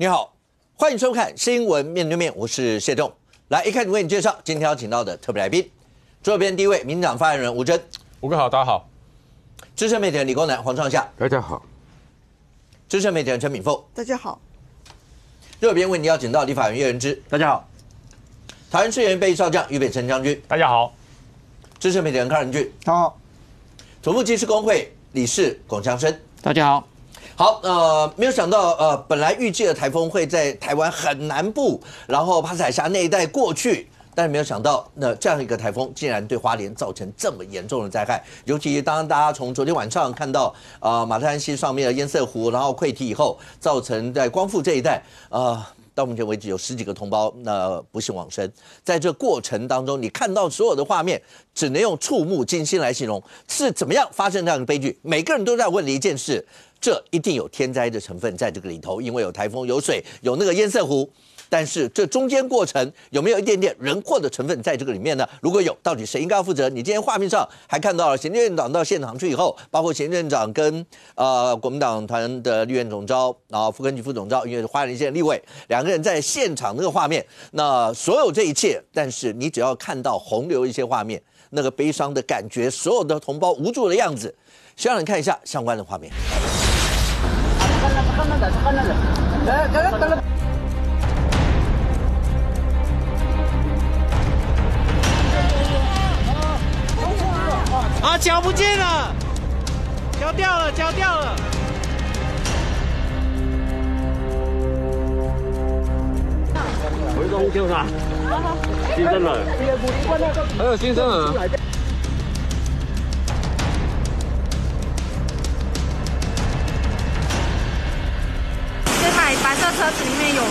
你好，欢迎收看《新闻面对面》，我是谢仲。来，一开始为你介绍今天要请到的特别来宾，左边第一位，民进党发言人吴峥。吴哥好，大家好。资深媒体人李光南、黄创夏。大家好。资深媒体人陈敏凤。大家好。右边为你邀请到立法院叶元之。大家好。桃园市议员备役少将于北辰将军。大家好。资深媒体人康仁俊。大家好。土木技师工会理事龚强生。大家好。好，没有想到，本来预计的台风会在台湾很南部，然后帕斯海峡那一带过去，但是没有想到，这样一个台风竟然对花莲造成这么严重的灾害。尤其当大家从昨天晚上看到，马太安溪上面的堰塞湖，然后溃堤以后，造成在光复这一带，到目前为止有10几个同胞不幸往生。在这过程当中，你看到所有的画面，只能用触目惊心来形容，是怎么样发生这样的悲剧？每个人都在问的一件事。这一定有天灾的成分在这个里头，因为有台风、有水、有那个堰塞湖。但是这中间过程有没有一点点人祸的成分在这个里面呢？如果有，到底谁应该要负责？你今天画面上还看到了行政院长到现场去以后，包括行政院长跟国民党团的立院总召，然后副根局副总召，因为花莲县立委两个人在现场那个画面，那所有这一切，但是你只要看到洪流一些画面，那个悲伤的感觉，所有的同胞无助的样子，希望你看一下相关的画面。啊，脚不见了，脚掉了，脚掉了。回东救他，新生儿，还有新生儿。这台白色车子里面有人，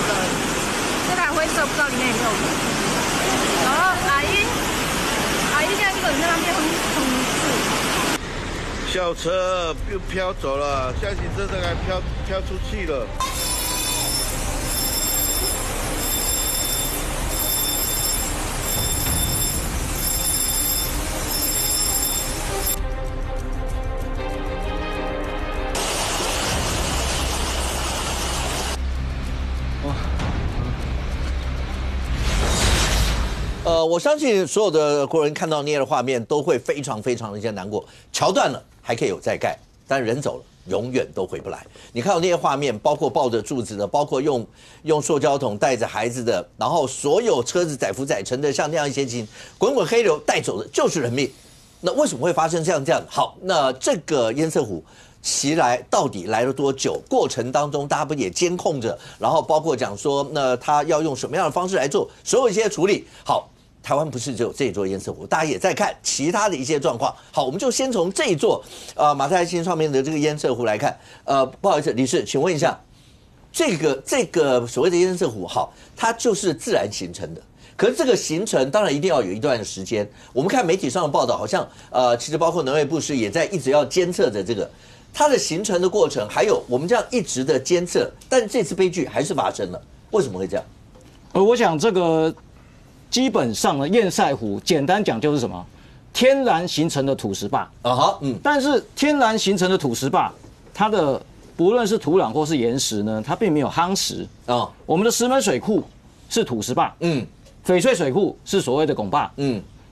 这台灰色不知道里面有没有人。然后阿姨现在这个人在那边很事。校车又飘走了，厢型车大概飘出去了。我相信所有的国人看到那样的画面都会非常非常的难过。桥断了还可以有再盖，但人走了永远都回不来。你看到那些画面，包括抱着柱子的，包括用塑胶桶带着孩子的，然后所有车子载浮载沉的，像那样一些情，滚滚黑流带走的就是人命。那为什么会发生这样？好，那这个堰塞湖袭来到底来了多久？过程当中大家不也监控着？然后包括讲说，那他要用什么样的方式来做所有一些处理？好。台湾不是只有这一座堰塞湖，大家也在看其他的一些状况。好，我们就先从这一座马太安溪上面的这个堰塞湖来看。不好意思，理事，请问一下，这个所谓的堰塞湖，好，它就是自然形成的。可是这个形成当然一定要有一段的时间。我们看媒体上的报道，好像其实包括农业部是也在一直要监测着这个它的形成的过程，还有我们这样一直的监测，但这次悲剧还是发生了，为什么会这样？我想这个。基本上呢，堰塞湖简单讲就是什么，天然形成的土石坝但是天然形成的土石坝，它的不论是土壤或是岩石呢，它并没有夯实我们的石门水库是土石坝，翡翠水库是所谓的拱坝，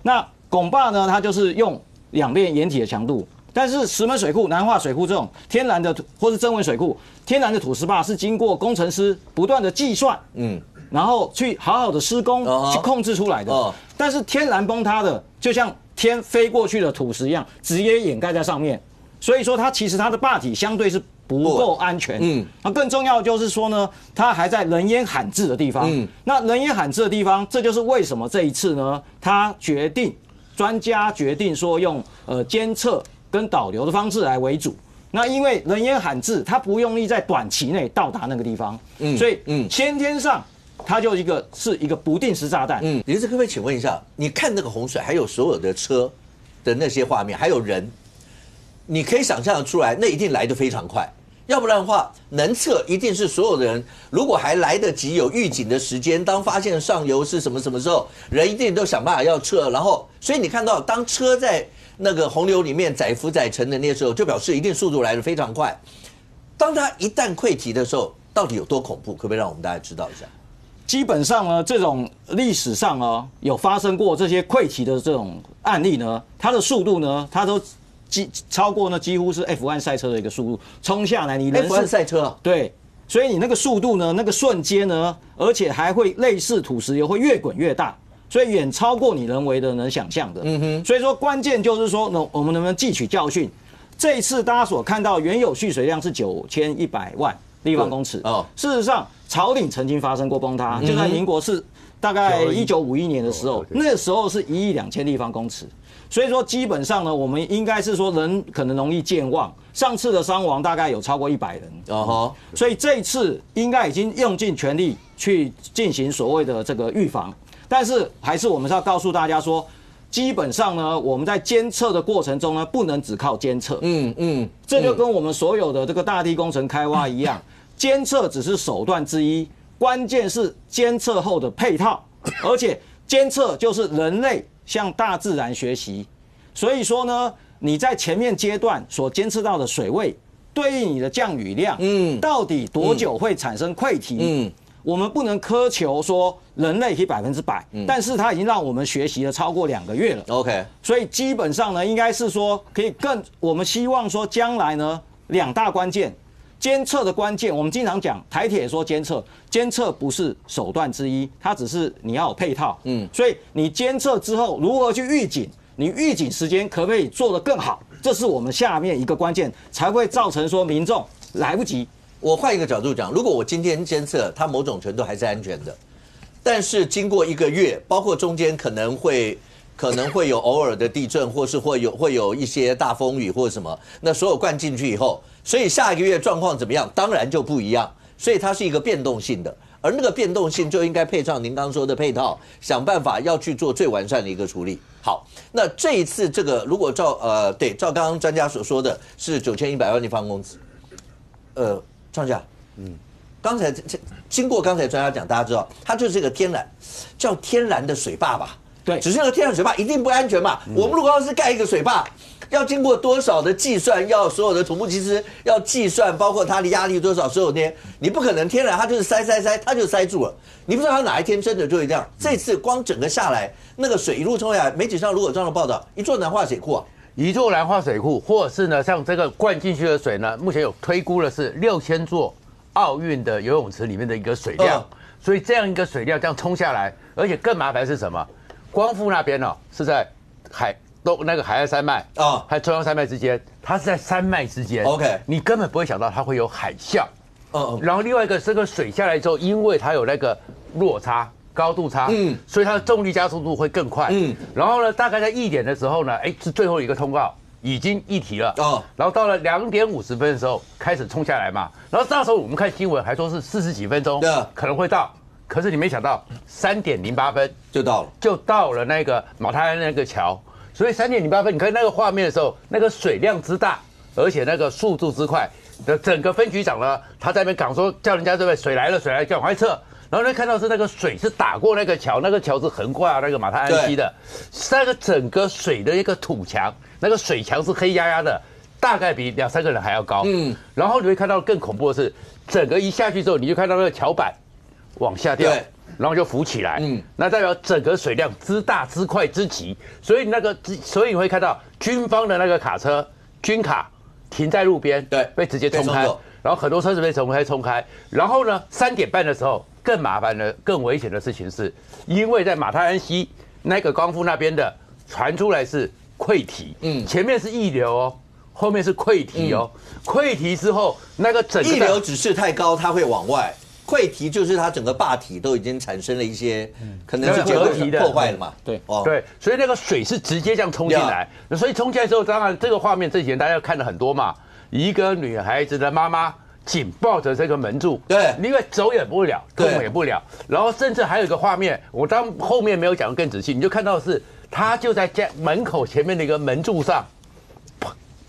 那拱坝呢，它就是用2链岩体的强度，但是石门水库、南化水库这种天然的或是增文水库，天然的土石坝是经过工程师不断的计算，然后去好好的施工去控制出来的，但是天然崩塌的，就像天飞过去的土石一样，直接掩盖在上面。所以说，它其实它的坝体相对是不够安全。那更重要的就是说呢，它还在人烟罕至的地方。那人烟罕至的地方，这就是为什么这一次呢，专家决定说用监测跟导流的方式来为主。那因为人烟罕至，它不容易在短期内到达那个地方，所以先天上。它是一个不定时炸弹。李志，可不可以请问一下，你看那个洪水，还有所有的车的那些画面，还有人，你可以想象得出来，那一定来得非常快。要不然的话，能测一定是所有的人，如果还来得及有预警的时间，当发现上游是什么时候，人一定都想办法要撤。然后，所以你看到当车在那个洪流里面载浮载沉的那时候，就表示一定速度来得非常快。当它一旦溃堤的时候，到底有多恐怖？可不可以让我们大家知道一下？基本上呢，这种历史上呢有发生过这些溃堤的这种案例呢，它的速度呢，它都超过呢几乎是 F1 赛车的一个速度冲下来，你人 F1 赛车对，所以你那个速度呢，那个瞬间呢，而且还会类似土石流会越滚越大，所以远超过你人为的能想象的。所以说关键就是说呢，我们能不能汲取教训？这一次大家所看到原有蓄水量是9100万立方公尺，事实上草岭曾经发生过崩塌，就在民国是大概1951年的时候，那时候是1.2亿立方公尺。所以说基本上呢，我们应该是说人可能容易健忘，上次的伤亡大概有超过100人，所以这一次应该已经用尽全力去进行所谓的这个预防，但是还是我们是要告诉大家说，基本上呢，我们在监测的过程中呢，不能只靠监测，这就跟我们所有的这个大地工程开挖一样，监测只是手段之一，关键是监测后的配套，而且监测就是人类向大自然学习，所以说呢，你在前面阶段所监测到的水位，对应你的降雨量，到底多久会产生溃堤？我们不能苛求说人类可以100%，但是它已经让我们学习了超过2个月了。OK， 所以基本上呢，应该是说可以我们希望说将来呢2大关键。监测的关键，我们经常讲，台铁说监测不是手段之一，它只是你要有配套。所以你监测之后如何去预警，你预警时间可不可以做得更好，这是我们下面一个关键，才会造成说民众来不及。我换一个角度讲，如果我今天监测它某种程度还是安全的，但是经过1个月，包括中间可能会有偶尔的地震，或是会有一些大风雨或者什么，那所有灌进去以后，所以下1个月状况怎么样，当然就不一样，所以它是一个变动性的，而那个变动性就应该配上您刚刚说的配套，想办法要去做最完善的一个处理。好，那这一次这个如果照刚刚专家所说的是9100万立方公尺，创下，刚才经过刚才专家讲，大家知道它就是一个叫天然的水坝吧？对，只是那个天然水坝一定不安全嘛。我们如果要是盖一个水坝，要经过多少的计算，要所有的土木技师要计算，包括它的压力多少，所有那些，你不可能天然它就是塞，它就塞住了。你不知道它哪一天真的就会这样。这次光整个下来，那个水一路冲下来，媒体上如果这样的报道，一座南化水库啊。一座南化水库，或者是呢，像这个灌进去的水呢，目前有推估的是6000座奥运的游泳池里面的一个水量，所以这样一个水量这样冲下来，而且更麻烦是什么？光复那边是在那个海岸山脉还有中央山脉之间，它是在山脉之间 ，OK， 你根本不会想到它会有海啸，然后另外一个这个水下来之后，因为它有那个落差。高度差，所以它的重力加速度会更快，然后呢，大概在1点的时候呢，是最后一个通告已经议题了，然后到了2点50分的时候开始冲下来嘛，然后那时候我们看新闻还说是40几分钟可能会到，可是你没想到3点08分就到了那个马太安那个桥，所以3点08分你看那个画面的时候，那个水量之大，而且那个速度之快的整个分局长呢，他在那边讲说叫人家对不对，水来了，叫赶快撤。然后呢，看到是那个水是打过那个桥，那个桥是横跨那个马太安溪的，那个整个水的一个土墙，那个水墙是黑压压的，大概比2、3个人还要高。然后你会看到更恐怖的是，整个一下去之后，你就看到那个桥板往下掉，然后就浮起来。那代表整个水量之大之快之急，所以你会看到军方的那个卡车军卡停在路边，被直接冲开，然后很多车子被冲开。然后呢，3点半的时候。更麻烦的、更危险的事情是，因为在马太安溪那个光复那边的传出来是溃堤，前面是溢流后面是溃堤溃堤之后，那个整个溢流只是太高，它会往外；溃堤就是它整个坝体都已经产生了一些可能是结构的破坏了嘛。对，所以那个水是直接这样冲进来，所以冲进来之后，当然这个画面这几天大家看了很多嘛，一个女孩子的妈妈。紧抱着这个门柱，因为走也不了，动也不了，然后甚至还有一个画面，我当后面没有讲得更仔细，你就看到是他就在家门口前面的一个门柱上，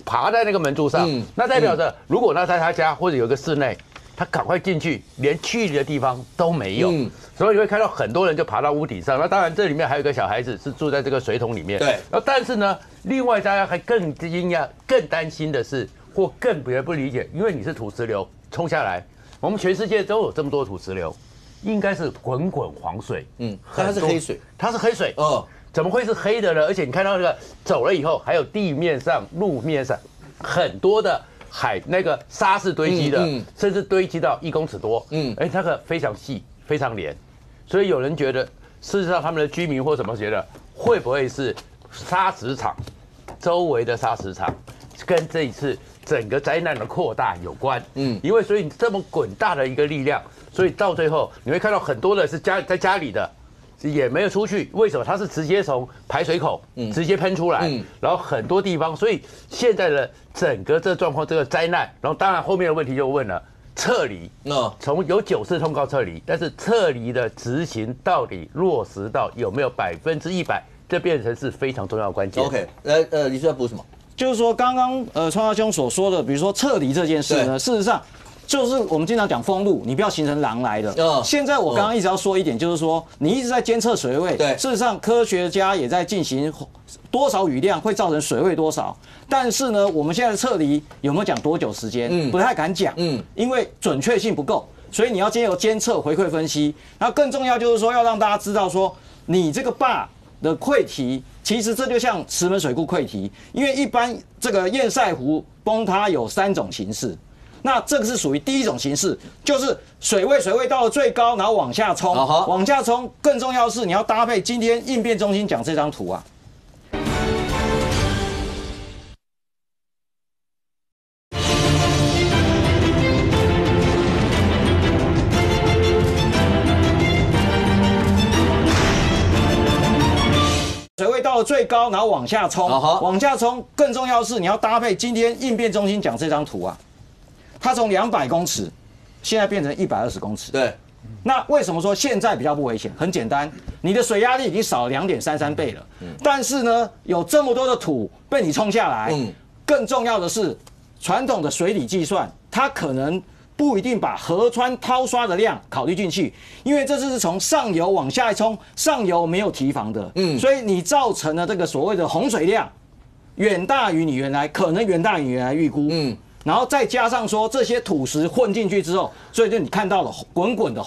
爬在那个门柱上，那代表着如果那在他家或者有个室内，他赶快进去，连去的地方都没有，所以你会看到很多人就爬到屋顶上，那当然这里面还有一个小孩子是住在这个水桶里面，然后但是呢，另外大家还更惊讶、更担心的是。或更别不理解，因为你是土石流冲下来，我们全世界都有这么多土石流，应该是滚滚黄水。但它是黑水，它是黑水。怎么会是黑的呢？而且你看到那个走了以后，还有地面上、路面上很多的那个沙是堆积的，甚至堆积到1公尺多。那个非常细、非常连，所以有人觉得，事实上他们的居民或什么觉得，会不会是砂石场周围的砂石场跟这一次整个灾难的扩大有关？因为所以这么滚大的一个力量，所以到最后你会看到很多的是在家里的。也没有出去，为什么？它是直接从排水口直接喷出来，然后很多地方，所以现在的整个这状况，这个灾难，然后当然后面的问题就问了，撤离，从有9次通告撤离，但是撤离的执行到底落实到有没有100%，这变成是非常重要的关键。OK， 李叔要补什么？就是说刚刚创大兄所说的，比如说撤离这件事呢，事实上。就是我们经常讲封路，你不要形成狼来的。现在我刚刚一直要说一点，就是说你一直在监测水位，事实上科学家也在进行多少雨量会造成水位多少，但是呢，我们现在撤离有没有讲多久时间？不太敢讲，因为准确性不够，所以你要经由监测、回馈分析。然后更重要就是说要让大家知道说，你这个坝的溃堤，其实这就像石门水库溃堤，因为一般这个堰塞湖崩塌有3种形式。那这个是属于第一种形式，就是水位到了最高，然后往下冲，往下冲。更重要的是，你要搭配今天应变中心讲这张图啊。水位到了最高，然后往下冲，往下冲。更重要的是，你要搭配今天应变中心讲这张图啊。它从200公尺，现在变成120公尺。对，那为什么说现在比较不危险？很简单，你的水压力已经少了2.33倍了。但是呢，有这么多的土被你冲下来。更重要的是，传统的水理计算，它可能不一定把河川掏刷的量考虑进去，因为这是从上游往下冲，上游没有堤防的。所以你造成了这个所谓的洪水量，远大于你原来预估。然后再加上说这些土石混进去之后，所以就你看到了滚滚的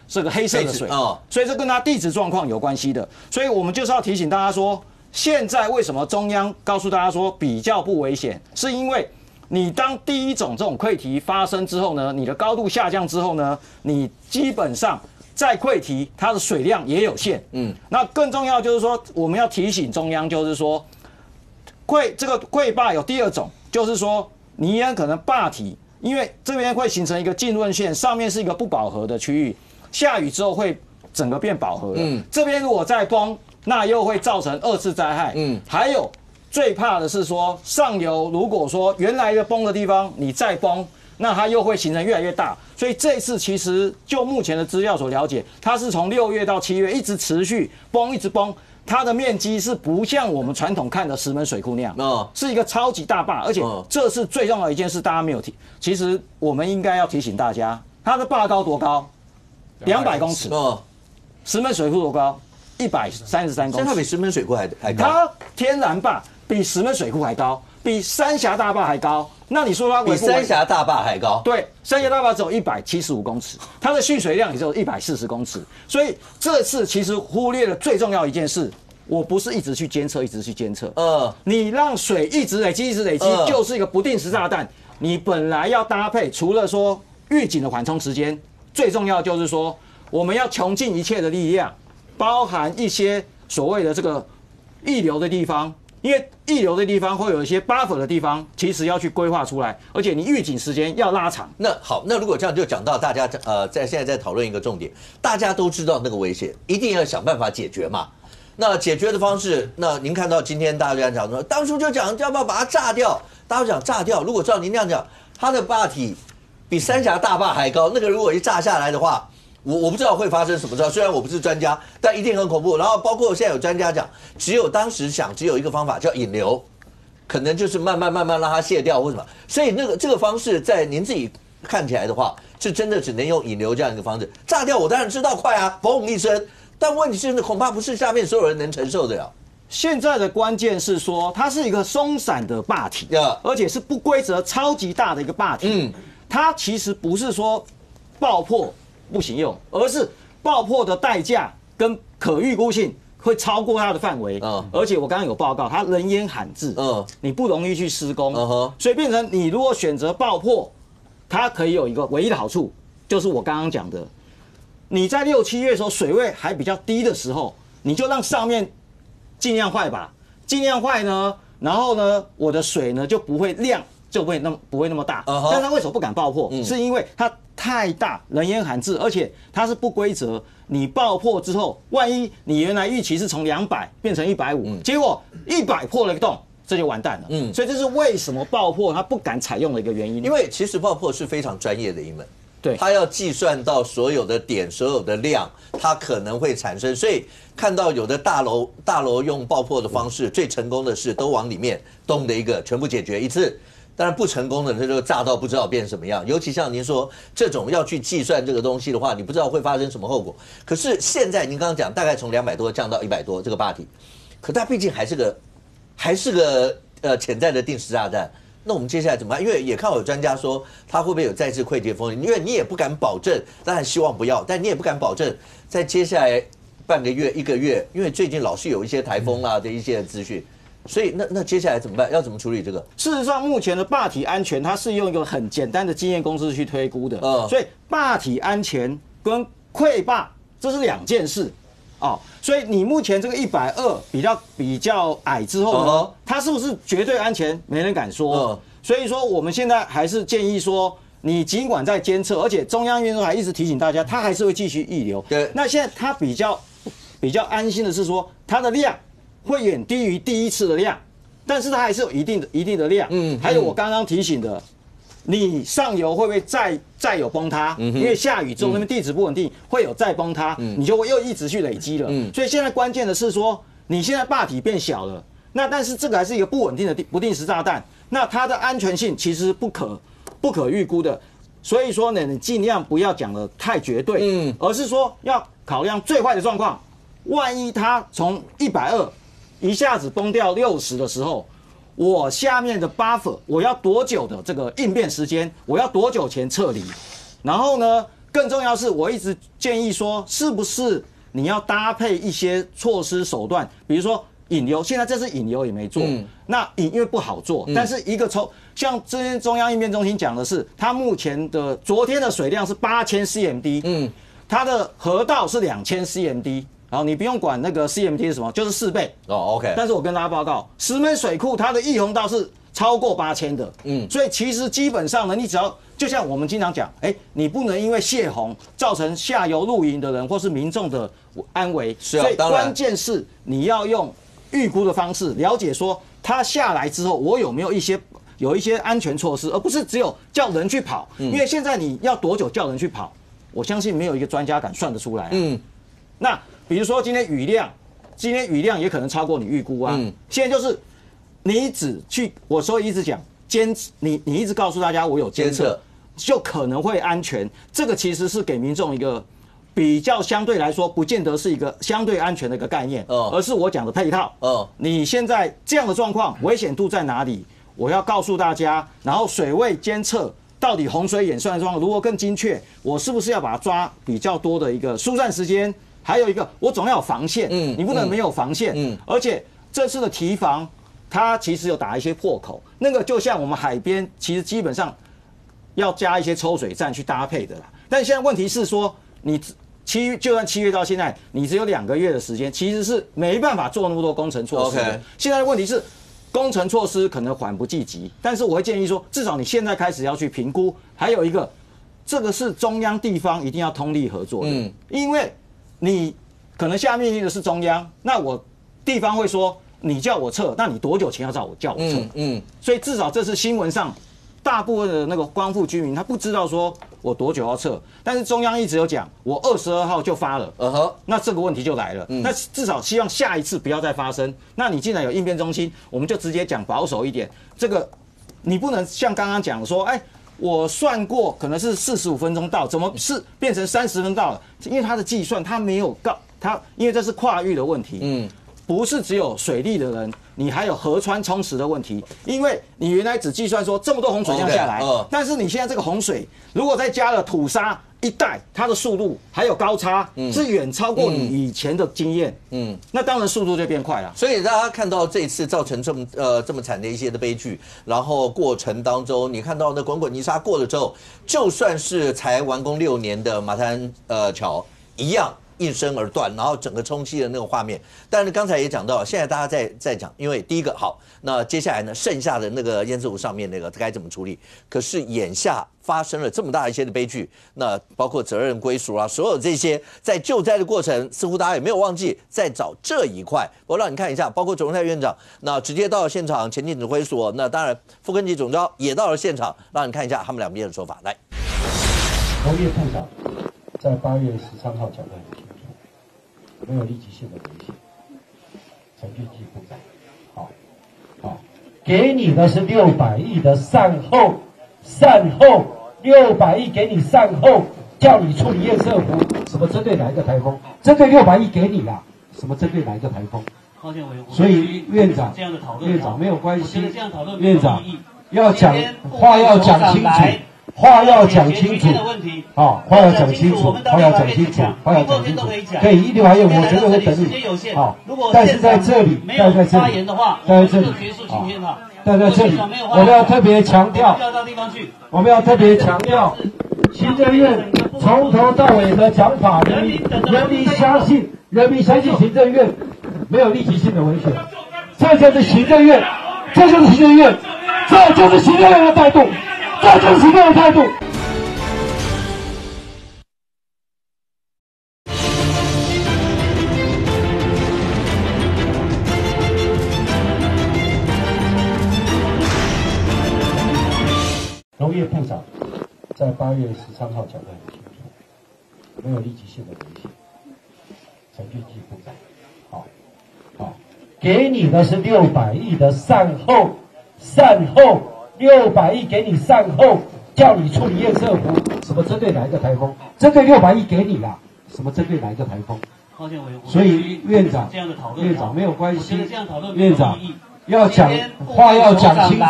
这个黑色的水，所以这跟它地质状况有关系的。所以我们就是要提醒大家说，现在为什么中央告诉大家说比较不危险，是因为你当第一种这种溃堤发生之后呢，你的高度下降之后呢，你基本上在溃堤它的水量也有限。那更重要就是说，我们要提醒中央，就是说这个溃坝有第二种，就是说。你也可能坝体，因为这边会形成一个浸润线，上面是一个不饱和的区域，下雨之后会整个变饱和了。这边如果再崩，那又会造成2次灾害。还有最怕的是说上游，如果说原来的崩的地方你再崩，那它又会形成越来越大。所以这次其实就目前的资料所了解，它是从6月到7月一直持续崩，一直崩。它的面积是不像我们传统看的石门水库那样，是一个超级大坝，而且这是最重要的一件事，大家没有提。其实我们应该要提醒大家，它的坝高多高？200公尺。石门水库多高？133公尺。它比石门水库还高。它天然坝比石门水库还高，比三峡大坝还高。那你说它比三峡大坝还高？对，三峡大坝只有175公尺，它的蓄水量也只有140公尺。所以这次其实忽略了最重要一件事，我不是一直去监测，你让水一直累积，就是一个不定时炸弹。你本来要搭配，除了说预警的缓冲时间，最重要就是说我们要穷尽一切的力量，包含一些所谓的这个溢流的地方。因为溢流的地方会有一些 buffer 的地方，其实要去规划出来，而且你预警时间要拉长。那好，那如果这样就讲到大家现在在讨论一个重点，大家都知道那个危险，一定要想办法解决嘛。那解决的方式，那您看到今天大家在讲说，当初就讲要不要把它炸掉，大家讲炸掉。如果照您这样讲，它的坝体比三峡大坝还高，那个如果一炸下来的话。我不知道会发生什么事，虽然我不是专家，但一定很恐怖。然后包括现在有专家讲，只有一个方法叫引流，可能就是慢慢让它卸掉或什么。所以这个方式在您自己看起来的话，是真的只能用引流这样一个方式。炸掉我当然知道快啊，嘣一声，但问题是恐怕不是下面所有人能承受的呀。现在的关键是说，它是一个松散的坝体，而且是不规则、超级大的一个坝体。它其实不是说。爆破不行用，而是爆破的代价跟可预估性会超过它的范围。而且我刚刚有报告，它人烟罕至，你不容易去施工，所以变成你如果选择爆破，它可以有一个唯一的好处，就是我刚刚讲的，你在6、7月的时候水位还比较低的时候，你就让上面尽量坏吧，尽量坏呢，然后呢，我的水呢就不会量就不会那么大。但它为什么不敢爆破？是因为它太大，人烟罕至，而且它是不规则。你爆破之后，万一你原来预期是从200变成150，结果100破了一个洞，这就完蛋了。所以这是为什么爆破它不敢采用的一个原因。因为其实爆破是非常专业的一门，对，它要计算到所有的点、所有的量，它可能会产生。所以看到有的大楼用爆破的方式，最成功的是都往里面咚的一个全部解决一次。当然不成功的，它就炸到不知道变什么样。尤其像您说这种要去计算这个东西的话，你不知道会发生什么后果。可是现在您刚刚讲，大概从200多降到100多这个霸体，可它毕竟还是个潜在的定时炸弹。那我们接下来怎么办？因为也看有专家说，它会不会有再次溃堤风险？因为你也不敢保证，当然希望不要，但你也不敢保证在接下来半个月、1个月，因为最近老是有一些台风啊的一些资讯。所以那接下来怎么办？要怎么处理这个？事实上，目前的霸体安全，它是用一个很简单的经验公式去推估的。所以霸体安全跟溃坝这是2件事。所以你目前这个120比较矮之后呢，它是不是绝对安全？没人敢说。所以说我们现在还是建议说，你尽管在监测，而且中央运输还一直提醒大家，它还是会继续溢流。对。那现在它比较安心的是说，它的量会远低于第一次的量，但是它还是有一定的量。还有我刚刚提醒的，你上游会不会再有崩塌？因为下雨之后那边地质不稳定，会有再崩塌，你就会又一直去累积了。所以现在关键的是说，你现在坝体变小了，那但是这个还是一个不稳定的不定时炸弹，那它的安全性其实不可预估的。所以说呢，你尽量不要讲得太绝对，而是说要考量最坏的状况，万一它从120一下子崩掉60的时候，我下面的 buffer 我要多久的这个应变时间？我要多久前撤离？然后呢，更重要是我一直建议说，是不是你要搭配一些措施手段，比如说引流，现在这次引流也没做，那因为不好做，但是一个像之前中央应变中心讲的是，它目前的昨天的水量是8000 CMD，它的河道是2000 CMD。然后你不用管那个 CMD 是什么，就是4倍。OK。但是我跟大家报告，石门水库它的溢洪道是超过8000的。所以其实基本上呢，你只要就像我们经常讲，你不能因为泄洪造成下游露营的人或是民众的安危。所以关键是你要用预估的方式了解说，它下来之后我有没有一些安全措施，而不是只有叫人去跑。因为现在你要多久叫人去跑，我相信没有一个专家敢算得出来。那比如说今天雨量也可能超过你预估啊。现在就是你只去，我所以一直讲你一直告诉大家我有监测，就可能会安全。这个其实是给民众一个比较相对来说不见得是一个相对安全的一个概念，而是我讲的配套。你现在这样的状况，危险度在哪里？我要告诉大家，然后水位监测到底洪水演算的状况如果更精确，我是不是要把它抓比较多的一个疏散时间？还有一个，我总要有防线，你不能没有防线，而且这次的堤防，它其实有打一些破口，那个就像我们海边，其实基本上要加一些抽水站去搭配的啦。但现在问题是说，你就算7月到现在，你只有2个月的时间，其实是没办法做那么多工程措施的。现在的问题是，工程措施可能缓不济急，但是我会建议说，至少你现在开始要去评估。还有一个，这个是中央地方一定要通力合作的，因为你可能下命令的是中央，那我地方会说你叫我撤，那你多久前要叫我撤？所以至少这是新闻上大部分的那个光复居民他不知道说我多久要撤，但是中央一直有讲我22号就发了，那这个问题就来了，那至少希望下一次不要再发生。那你既然有应变中心，我们就直接讲保守一点，这个你不能像刚刚讲说，我算过可能是45分钟到，怎么是变成30分到了？因为它的计算它没有告它，因为这是跨域的问题。不是只有水利的人，你还有河川冲蚀的问题，因为你原来只计算说这么多洪水降下来，但是你现在这个洪水如果再加了土沙一带，它的速度还有高差，是远超过你以前的经验，那当然速度就变快了。所以大家看到这一次造成这么惨的一些的悲剧，然后过程当中你看到那滚滚泥沙过了之后，就算是才完工6年的马滩桥一样。应声而断，然后整个冲击的那个画面。但是刚才也讲到，现在大家在讲，因为第一个好，那接下来呢，剩下的那个淹渍湖上面那个该怎么处理？可是眼下发生了这么大一些的悲剧，那包括责任归属啊，所有这些在救灾的过程，似乎大家也没有忘记在找这一块。我让你看一下，包括总统院长那直接到了现场，前进指挥所，那当然副根级总召也到了现场，让你看一下他们两边的说法。来，农业部长在8月13号讲得很清楚。没有立即性的危险，陈俊基部长，好，给你的是600亿的善后，600亿给你善后，叫你处理堰塞湖，什么针对哪一个台风？针对600亿给你啦，什么针对哪一个台风？所以院长没有关系，院长要讲话要讲清楚。话要讲清楚，话要讲清楚，可以一定还有，我绝对会等你。但是在这里，在这里，我们要特别强调，行政院从头到尾的讲法，人民相信行政院没有立即性的危险，这就是行政院的态度。这就是行政的态度。农业部长在8月13号讲得很清楚，没有立即性的危险。陈俊基部长，好，给你的是600亿的善后。600亿给你善后，叫你处理堰塞湖，什么针对哪一个台风？针对600亿给你啦，什么针对哪一个台风？所以院长没有关系，院长要讲话要讲清楚，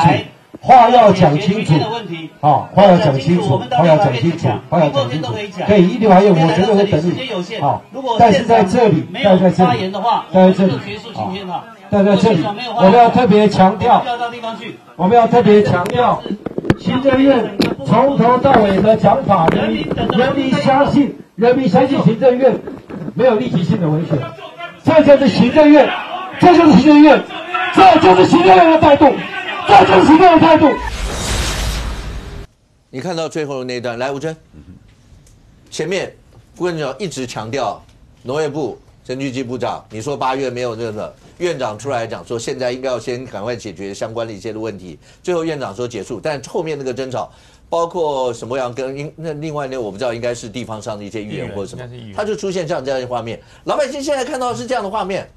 话要讲清楚，可以一定还有，我绝对会等你。但是在这里，我们要特别强调，行政院从头到尾的讲法，人民相信行政院没有立即性的危险，这就是行政院的态度，你看到最后的那一段，来吴峥，前面副院长一直强调农业部陈俊基部长，你说8月没有这个。院长出来讲说，现在应该要先赶快解决相关的一些的问题。最后院长说结束，但后面那个争吵，包括沈博阳跟那另外那我不知道应该是地方上的一些议员或者什么，他就出现这样的画面。老百姓现在看到的是这样的画面。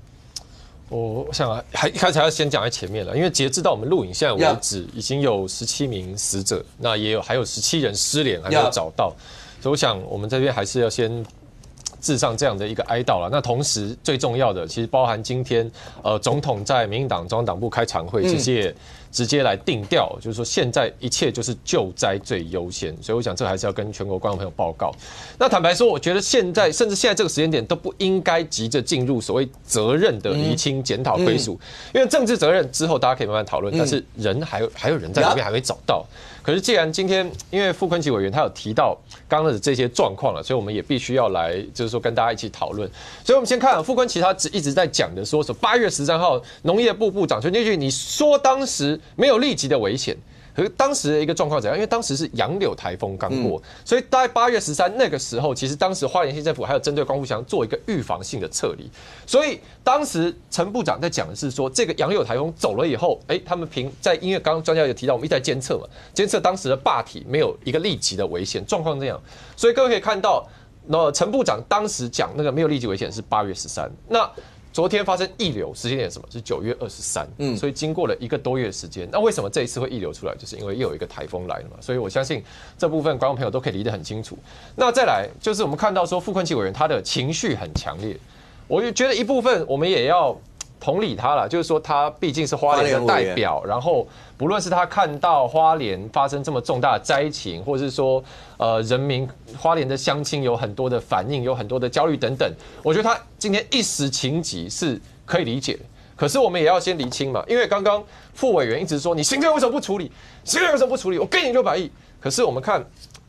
我想一开始要先讲在前面了，因为截至到我们录影现在为止，已经有17名死者，那还有17人失联还没有找到，所以我想我们这边还是要先。致上这样的一个哀悼了。那同时最重要的，其实包含今天总统在民进党中央党部开常会，其实也直接来定调，就是说现在一切就是救灾最优先。所以我想这还是要跟全国观众朋友报告。那坦白说，我觉得现在甚至现在这个时间点都不应该急着进入所谓责任的厘清、检讨、归属，因为政治责任之后大家可以慢慢讨论，但是人还有人在里面还没找到。可是既然今天因为傅昆萁委员他有提到刚刚的这些状况了，所以我们也必须要来就是说跟大家一起讨论。所以我们先看傅昆萁他一直在讲的说8月13号农业部部长陈俊基，你说当时没有立即的危险。可是当时的一个状况怎样？因为当时是杨柳台风刚过，所以大概8月13那个时候，其实当时花莲县政府还有针对光复乡做一个预防性的撤离。所以当时陈部长在讲的是说，这个杨柳台风走了以后，他们因为刚刚专家有提到，我们一直在监测嘛，监测当时的坝体没有一个立即的危险状况这样。所以各位可以看到，那陈部长当时讲那个没有立即危险是8月13，那。昨天发生溢流时间点什么？是9月23，所以经过了1个多月的时间。那为什么这一次会溢流出来？就是因为又有一个台风来了嘛。所以我相信这部分观众朋友都可以理得很清楚。那再来就是我们看到说傅昆萁委员他的情绪很强烈，我就觉得一部分我们也要同理他了，就是说他毕竟是花莲的代表，然后不论是他看到花莲发生这么重大的灾情，或者是说人民花莲的乡亲有很多的反应，有很多的焦虑等等，我觉得他今天一时情急是可以理解的。可是我们也要先厘清嘛，因为刚刚副委员一直说你行政为什么不处理？行政为什么不处理？我给你600亿。可是我们看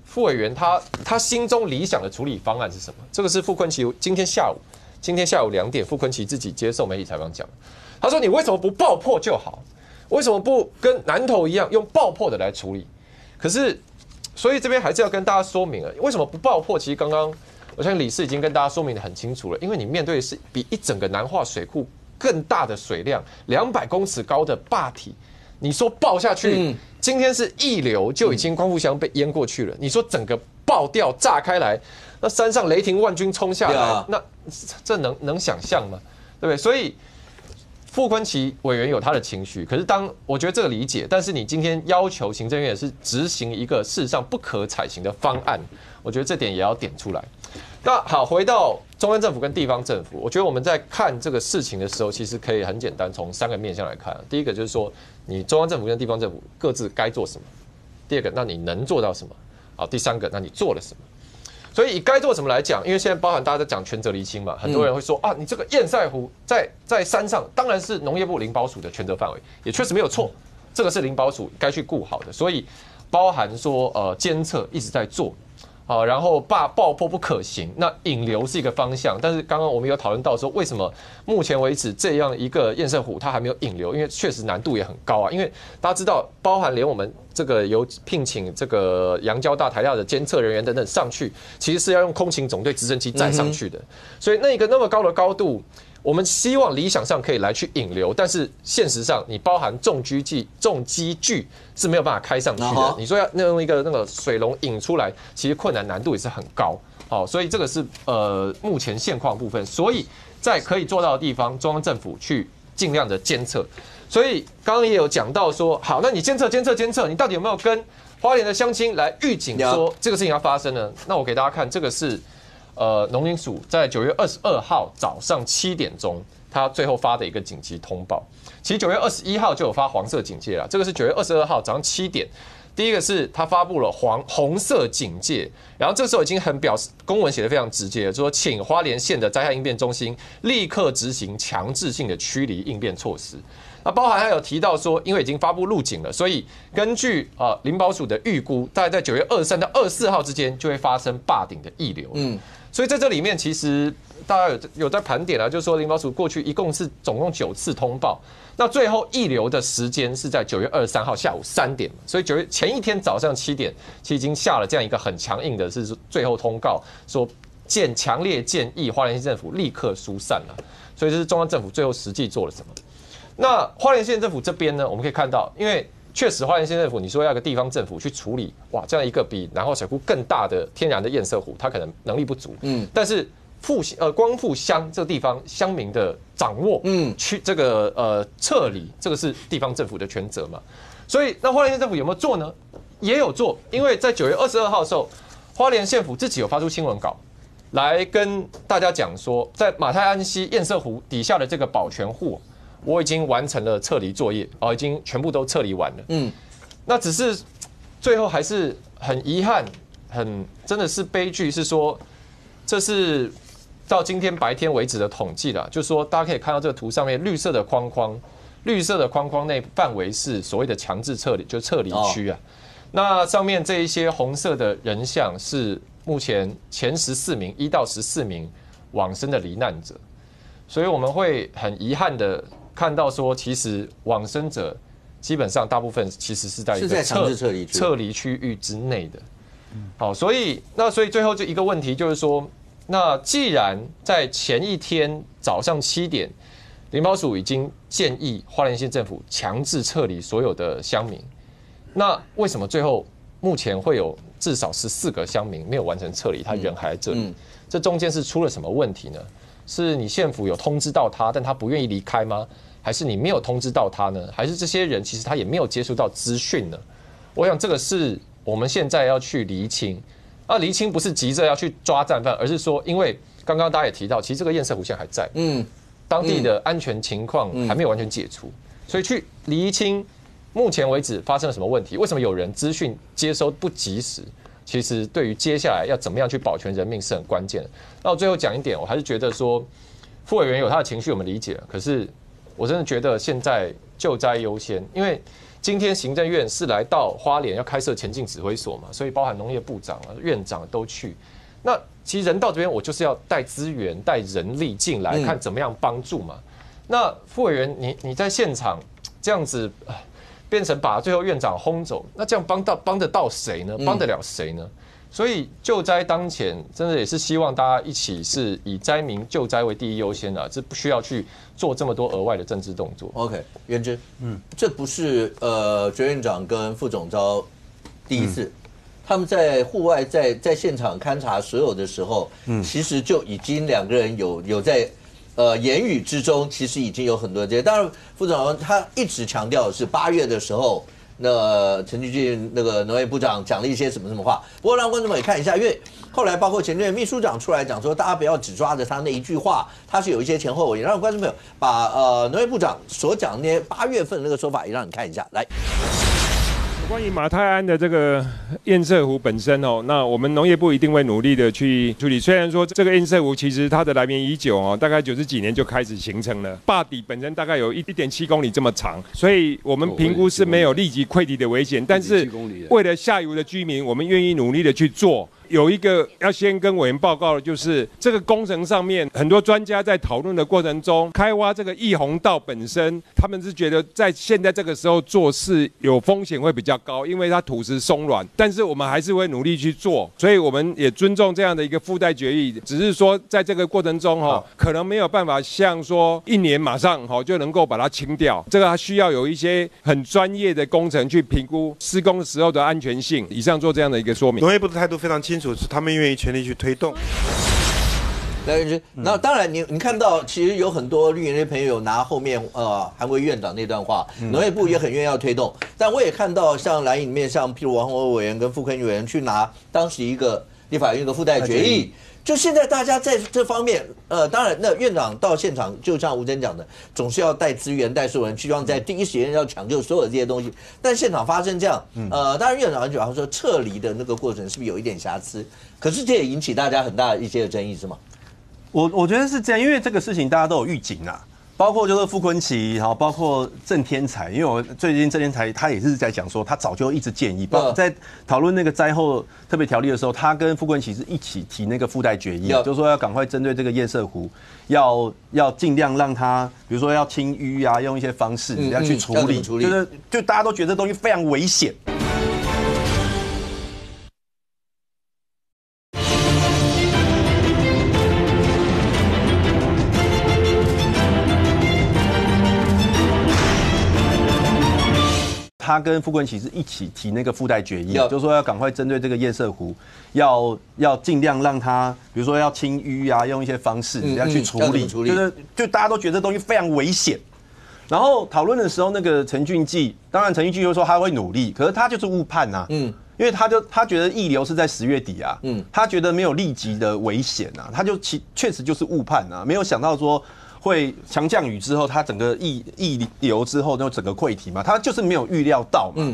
副委员他心中理想的处理方案是什么？这个是傅崐萁今天下午2点，傅崐萁自己接受媒体采访讲，他说你为什么不爆破就好？为什么不跟南投一样用爆破的来处理？可是，所以这边还是要跟大家说明了，为什么不爆破？其实刚刚我相信理事已经跟大家说明得很清楚了，因为你面对的是比一整个南化水库更大的水量，200公尺高的坝体，你说爆下去，今天是溢流就已经光复乡被淹过去了，你说整个爆掉炸开来，那山上雷霆万钧冲下来，那这能想象吗？对不对？所以傅崐萁委员有他的情绪，可是我觉得这个理解，但是你今天要求行政院是执行一个事实上不可采行的方案，我觉得这点也要点出来。那好，回到中央政府跟地方政府，我觉得我们在看这个事情的时候，其实可以很简单从3个面向来看。第一个就是说，你中央政府跟地方政府各自该做什么；第二个，那你能做到什么；好，第三个，那你做了什么。所以以该做什么来讲，因为现在包含大家在讲权责厘清嘛，很多人会说啊，你这个堰塞湖在山上，当然是农业部林保署的权责范围，也确实没有错，这个是林保署该去顾好的。所以包含说监测一直在做。然后爆破不可行，那引流是一个方向，但是刚刚我们有讨论到说，为什么目前为止这样一个堰塞湖它还没有引流？因为确实难度也很高啊。因为大家知道，包含连我们这个有聘请这个阳交大台大的监测人员等等上去，其实是要用空勤总队直升机载上去的，所以那个那么高的高度。我们希望理想上可以来去引流，但是现实上你包含重机具是没有办法开上去的。你说要用一个那个水龙引出来，其实困难难度也是很高。好，所以这个是目前现况部分。所以在可以做到的地方，中央政府去尽量的监测。所以刚刚也有讲到说，好，那你监测，你到底有没有跟花莲的乡亲来预警说这个事情要发生呢？那我给大家看，这个是。农林署在9月22号早上7点钟，他最后发的一个紧急通报。其实9月21号就有发黄色警戒了，这个是9月22号早上7点。第一个是他发布了红色警戒，然后这时候已经很表示公文写得非常直接了，说请花莲县的灾害应变中心立刻执行强制性的驱离应变措施。那包含还有提到说，因为已经发布路警了，所以根据林保署的预估，大概在9月23到24号之间就会发生坝顶的溢流。所以在这里面，其实大家有在盘点啊，就是说林保署过去总共9次通报，那最后溢流的时间是在9月23号下午3点，所以前一天早上7点，其实已经下了这样一个很强硬的是最后通告，说强烈建议花莲县政府立刻疏散了。所以这是中央政府最后实际做了什么？那花莲县政府这边呢，我们可以看到，因为确实花莲县政府，你说要一个地方政府去处理，哇，这样一个比南化水库更大的天然的堰塞湖，它可能能力不足。但是光复乡这个地方乡民的掌握，去这个撤离，这个是地方政府的权责嘛。所以那花莲县政府有没有做呢？也有做，因为在9月22号的时候，花莲县府自己有发出新闻稿，来跟大家讲说，在马太安溪堰塞湖底下的这个保全户。我已经完成了撤离作业，已经全部都撤离完了。那只是最后还是很遗憾，真的是悲剧，是说这是到今天白天为止的统计啦，就是说大家可以看到这个图上面绿色的框框内范围是所谓的强制撤离，就撤离区啊。那上面这一些红色的人像是目前前14名1到14名往生的罹难者，所以我们会很遗憾的。看到说，其实往生者基本上大部分其实是在一个撤离区域之内的。好，所以最后就一个问题就是说，那既然在前一天早上7点，林保署已经建议花莲县政府强制撤离所有的乡民，那为什么最后目前会有至少14个乡民没有完成撤离，他人还在这里？这中间是出了什么问题呢？是你县府有通知到他，但他不愿意离开吗？还是你没有通知到他呢？还是这些人其实他也没有接触到资讯呢？我想这个是我们现在要去厘清。厘清不是急着要去抓战犯，而是说，因为刚刚大家也提到，其实这个堰塞湖现在还在。当地的安全情况还没有完全解除，所以去厘清目前为止发生了什么问题，为什么有人资讯接收不及时，其实对于接下来要怎么样去保全人命是很关键的。那我最后讲一点，我还是觉得说，副委员有他的情绪，我们理解，可是我真的觉得现在救灾优先，因为今天行政院是来到花莲要开设前进指挥所嘛，所以包含农业部长啊、院长都去。那其实人到这边，我就是要带资源、带人力进来，看怎么样帮助嘛。那副委员，你在现场这样子，变成把最后院长轰走，那这样帮得到谁呢？帮得了谁呢？所以救灾当前，真的也是希望大家一起是以灾民救灾为第一优先的，这不需要去做这么多额外的政治动作。OK， 元之，这不是决院长跟副总召第一次，他们在户外在现场勘察所有的时候，其实就已经两个人有在言语之中，其实已经有很多这些。当然，副总召他一直强调的是8月的时候。那陈菊进那个农业部长讲了一些什么话，不过让观众们也看一下，因为后来包括前任秘书长出来讲说，大家不要只抓着他那一句话，他是有一些前后文，让观众朋友把农业部长所讲的那些8月份那个说法也让你看一下，来。关于马太鞍的这个堰塞湖本身哦，那我们农业部一定会努力的去处理。虽然说这个堰塞湖其实它的来源已久哦，大概90几年就开始形成了，坝底本身大概有1.7公里这么长，所以我们评估是没有立即溃堤的危险。但是为了下游的居民，我们愿意努力的去做。有一个要先跟委员报告的，就是这个工程上面很多专家在讨论的过程中，开挖这个义洪道本身，他们是觉得在现在这个时候做事有风险会比较高，因为它土石松软。但是我们还是会努力去做，所以我们也尊重这样的一个附带决议，只是说在这个过程中可能没有办法像说1年马上就能够把它清掉，这个它需要有一些很专业的工程去评估施工的时候的安全性。以上做这样的一个说明。农业部的态度非常清楚。是他们愿意全力去推动。那当然你看到，其实有很多绿营的朋友有拿后面韩国院长那段话，农业部也很愿意要推动。但我也看到像蓝营里面，像譬如王宏伟委员跟傅昆萁委员去拿当时一个立法院的附带决议。就现在大家在这方面，当然那院长到现场，就像吴峥讲的，总是要带资源、带所有人，希望在第一时间要抢救所有这些东西。但现场发生这样，当然院长主要说撤离的那个过程是不是有一点瑕疵？可是这也引起大家很大的一些争议，是吗？我觉得是这样，因为这个事情大家都有预警啊。包括就是傅昆萁，然后包括郑天才，因为我最近郑天才他也是在讲说，他早就一直建议，在讨论那个灾后特别条例的时候，他跟傅昆萁是一起提那个附带决议，就是说要赶快针对这个堰塞湖，要尽量让它，比如说要清淤啊，用一些方式要去处理，就大家都觉得这东西非常危险。他跟傅昆萁是一起提那个附带决议，就是说要赶快针对这个堰塞湖，要尽量让它，比如说要清淤啊，用一些方式要去处理，就大家都觉得这东西非常危险。然后讨论的时候，那个陈俊记，当然陈俊记就说他会努力，可是他就是误判啊，因为他觉得溢流是在10月底啊，他觉得没有立即的危险啊，他就确实就是误判啊，没有想到说。会强降雨之后，它整个溢流之后，就整个溃堤嘛，他就是没有预料到嘛，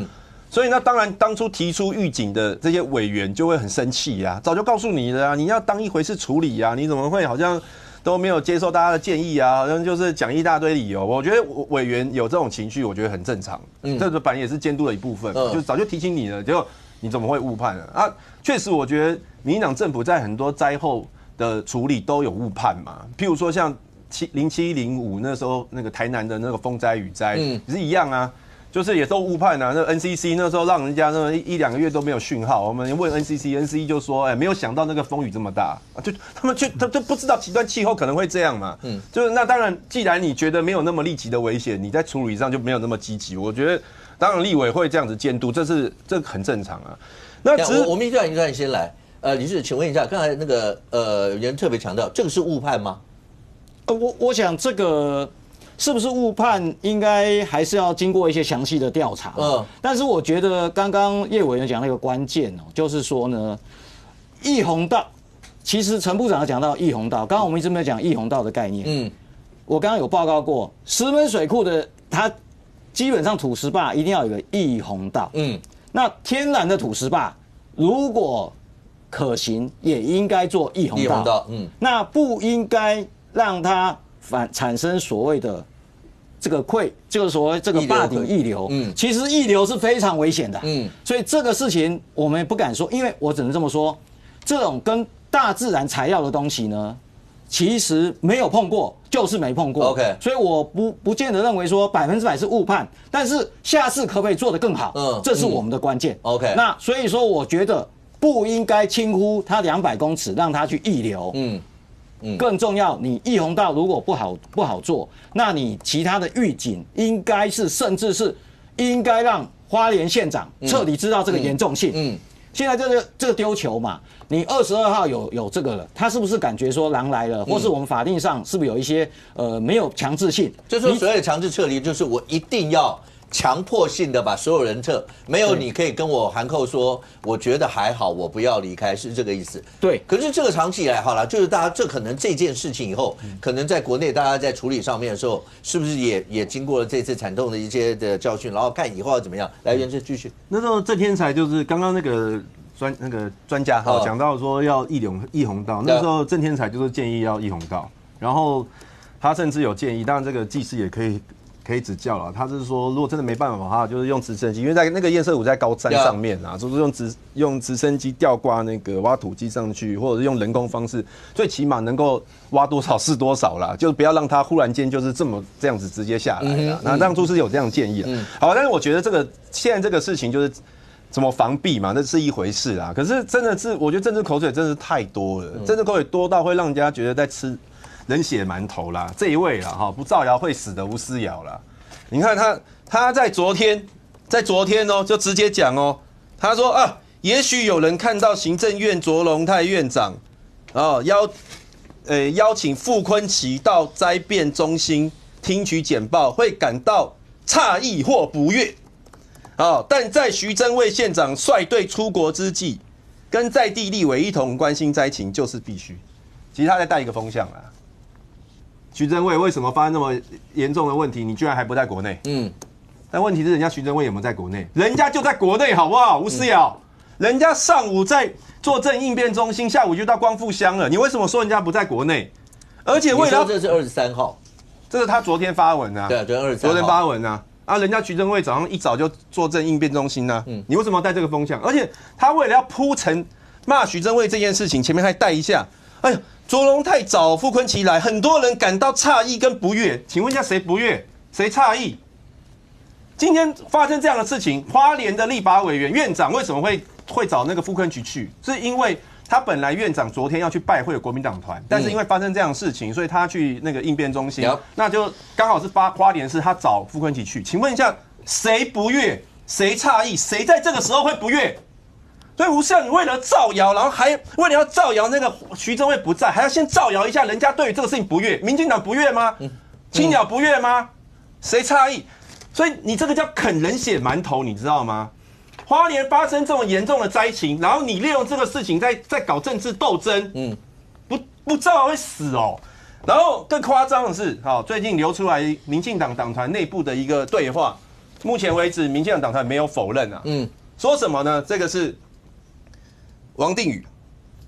所以那当然当初提出预警的这些委员就会很生气呀，早就告诉你了啊，你要当一回事处理啊，你怎么会好像都没有接受大家的建议啊，好像就是讲一大堆理由。我觉得委员有这种情绪，我觉得很正常，这个本来也是监督的一部分，就早就提醒你了，结果你怎么会误判呢？啊，确实，我觉得民进党政府在很多灾后的处理都有误判嘛，譬如说像。0705那时候那个台南的那个风灾雨灾也是一样啊，就是也都误判啊。那 NCC 那时候让人家那1、2个月都没有讯号，我们问 NCC 就说，没有想到那个风雨这么大，就他们就不知道极端气候可能会这样嘛。就是那当然，既然你觉得没有那么立即的危险，你在处理上就没有那么积极。我觉得当然立委会这样子监督，这很正常啊。那我们一段先来，理事，请问一下，刚才那个有人特别强调，这个是误判吗？我想这个是不是误判，应该还是要经过一些详细的调查。但是我觉得刚刚叶委员讲那个关键就是说呢，义洪道，其实陈部长讲到义洪道，刚刚我们一直没有讲义洪道的概念。我刚刚有报告过，石门水库的它基本上土石坝一定要有个溢洪道。那天然的土石坝如果可行，也应该做溢洪道。那不应该让它产生所谓的这个就是所谓这个坝顶溢流。其实溢流是非常危险的。所以这个事情我们也不敢说，因为我只能这么说，这种跟大自然材料的东西呢，其实没有碰过就是没碰过。OK， 所以我不见得认为说100%是误判，但是下次可不可以做得更好？这是我们的关键。OK， 那所以说我觉得不应该轻忽它200公尺让它去溢流。更重要，你溢洪道如果不好做，那你其他的预警应该是甚至是应该让花莲县长彻底知道这个严重性。现在这个丢球嘛，你22号有这个了，他是不是感觉说狼来了，或是我们法定上是不是有一些没有强制性？就是说所谓的强制撤离，就是我一定要强迫性的把所有人撤，没有你可以跟我含扣说，我觉得还好，我不要离开，是这个意思。对。可是这个长期以来，好了，就是大家这可能这件事情以后，可能在国内大家在处理上面的时候，是不是也经过了这次惨痛的一些的教训，然后看以后要怎么样？来，元志继续。那时候郑天才就是刚刚那个专家哈讲到说要溢洪道，那时候郑天才就是建议要溢洪道，然后他甚至有建议，当然这个技师也可以指教了。他是说，如果真的没办法的话，就是用直升机，因为在那个堰塞湖在高山上面啊，就是用直升机吊挂那个挖土机上去，或者是用人工方式，最起码能够挖多少是多少啦，就是不要让它忽然间就是这样子直接下来啦。那当初是有这样建议的。好，但是我觉得现在这个事情就是怎么防避嘛，那是一回事啦。可是真的是，我觉得政治口水真的是太多了，政治口水多到会让人家觉得在吃人血馒头啦，这一位啦哈，不造谣会死的吴思瑶啦。你看他在昨天哦，就直接讲哦，他说啊，也许有人看到行政院卓荣泰院长哦邀请傅昆萁到灾变中心听取简报，会感到诧异或不悦。但在徐榛蔚县长率队出国之际，跟在地立委一同关心灾情，就是必须。其实他在带一个风向啦。徐榛蔚为什么发生那么严重的问题？你居然还不在国内？但问题是人家徐榛蔚有没有在国内？人家就在国内，好不好？吴思瑶，人家上午在作战应变中心，下午就到光复乡了。你为什么说人家不在国内？而且为了这是23号，这是他昨天发文啊。对，昨天发文啊。人家徐榛蔚早上一早就作战应变中心啊。你为什么要带这个风向？而且他为了要铺陈骂徐榛蔚这件事情，前面还带一下，哎呀。卓荣泰找傅昆萁来，很多人感到诧异跟不悦。请问一下，谁不悦？谁诧异？今天发生这样的事情，花莲的立法委员院长为什么会找那个傅昆萁去？是因为他本来院长昨天要去拜会国民党团，但是因为发生这样的事情，所以他去那个应变中心，那就刚好是花莲市他找傅昆萁去。请问一下，谁不悦？谁诧异？谁在这个时候会不悦？所以吴思瑶，你为了造谣，然后还为了要造谣那个徐榛蔚不在，还要先造谣一下人家对于这个事情不悦，民进党不悦吗？青鸟不悦吗？谁诧异？所以你这个叫啃人血馒头，你知道吗？花莲发生这种严重的灾情，然后你利用这个事情在搞政治斗争，不造谣会死哦。然后更夸张的是，最近流出来民进党党团内部的一个对话，目前为止民进党党团没有否认啊，说什么呢？这个是。王定宇，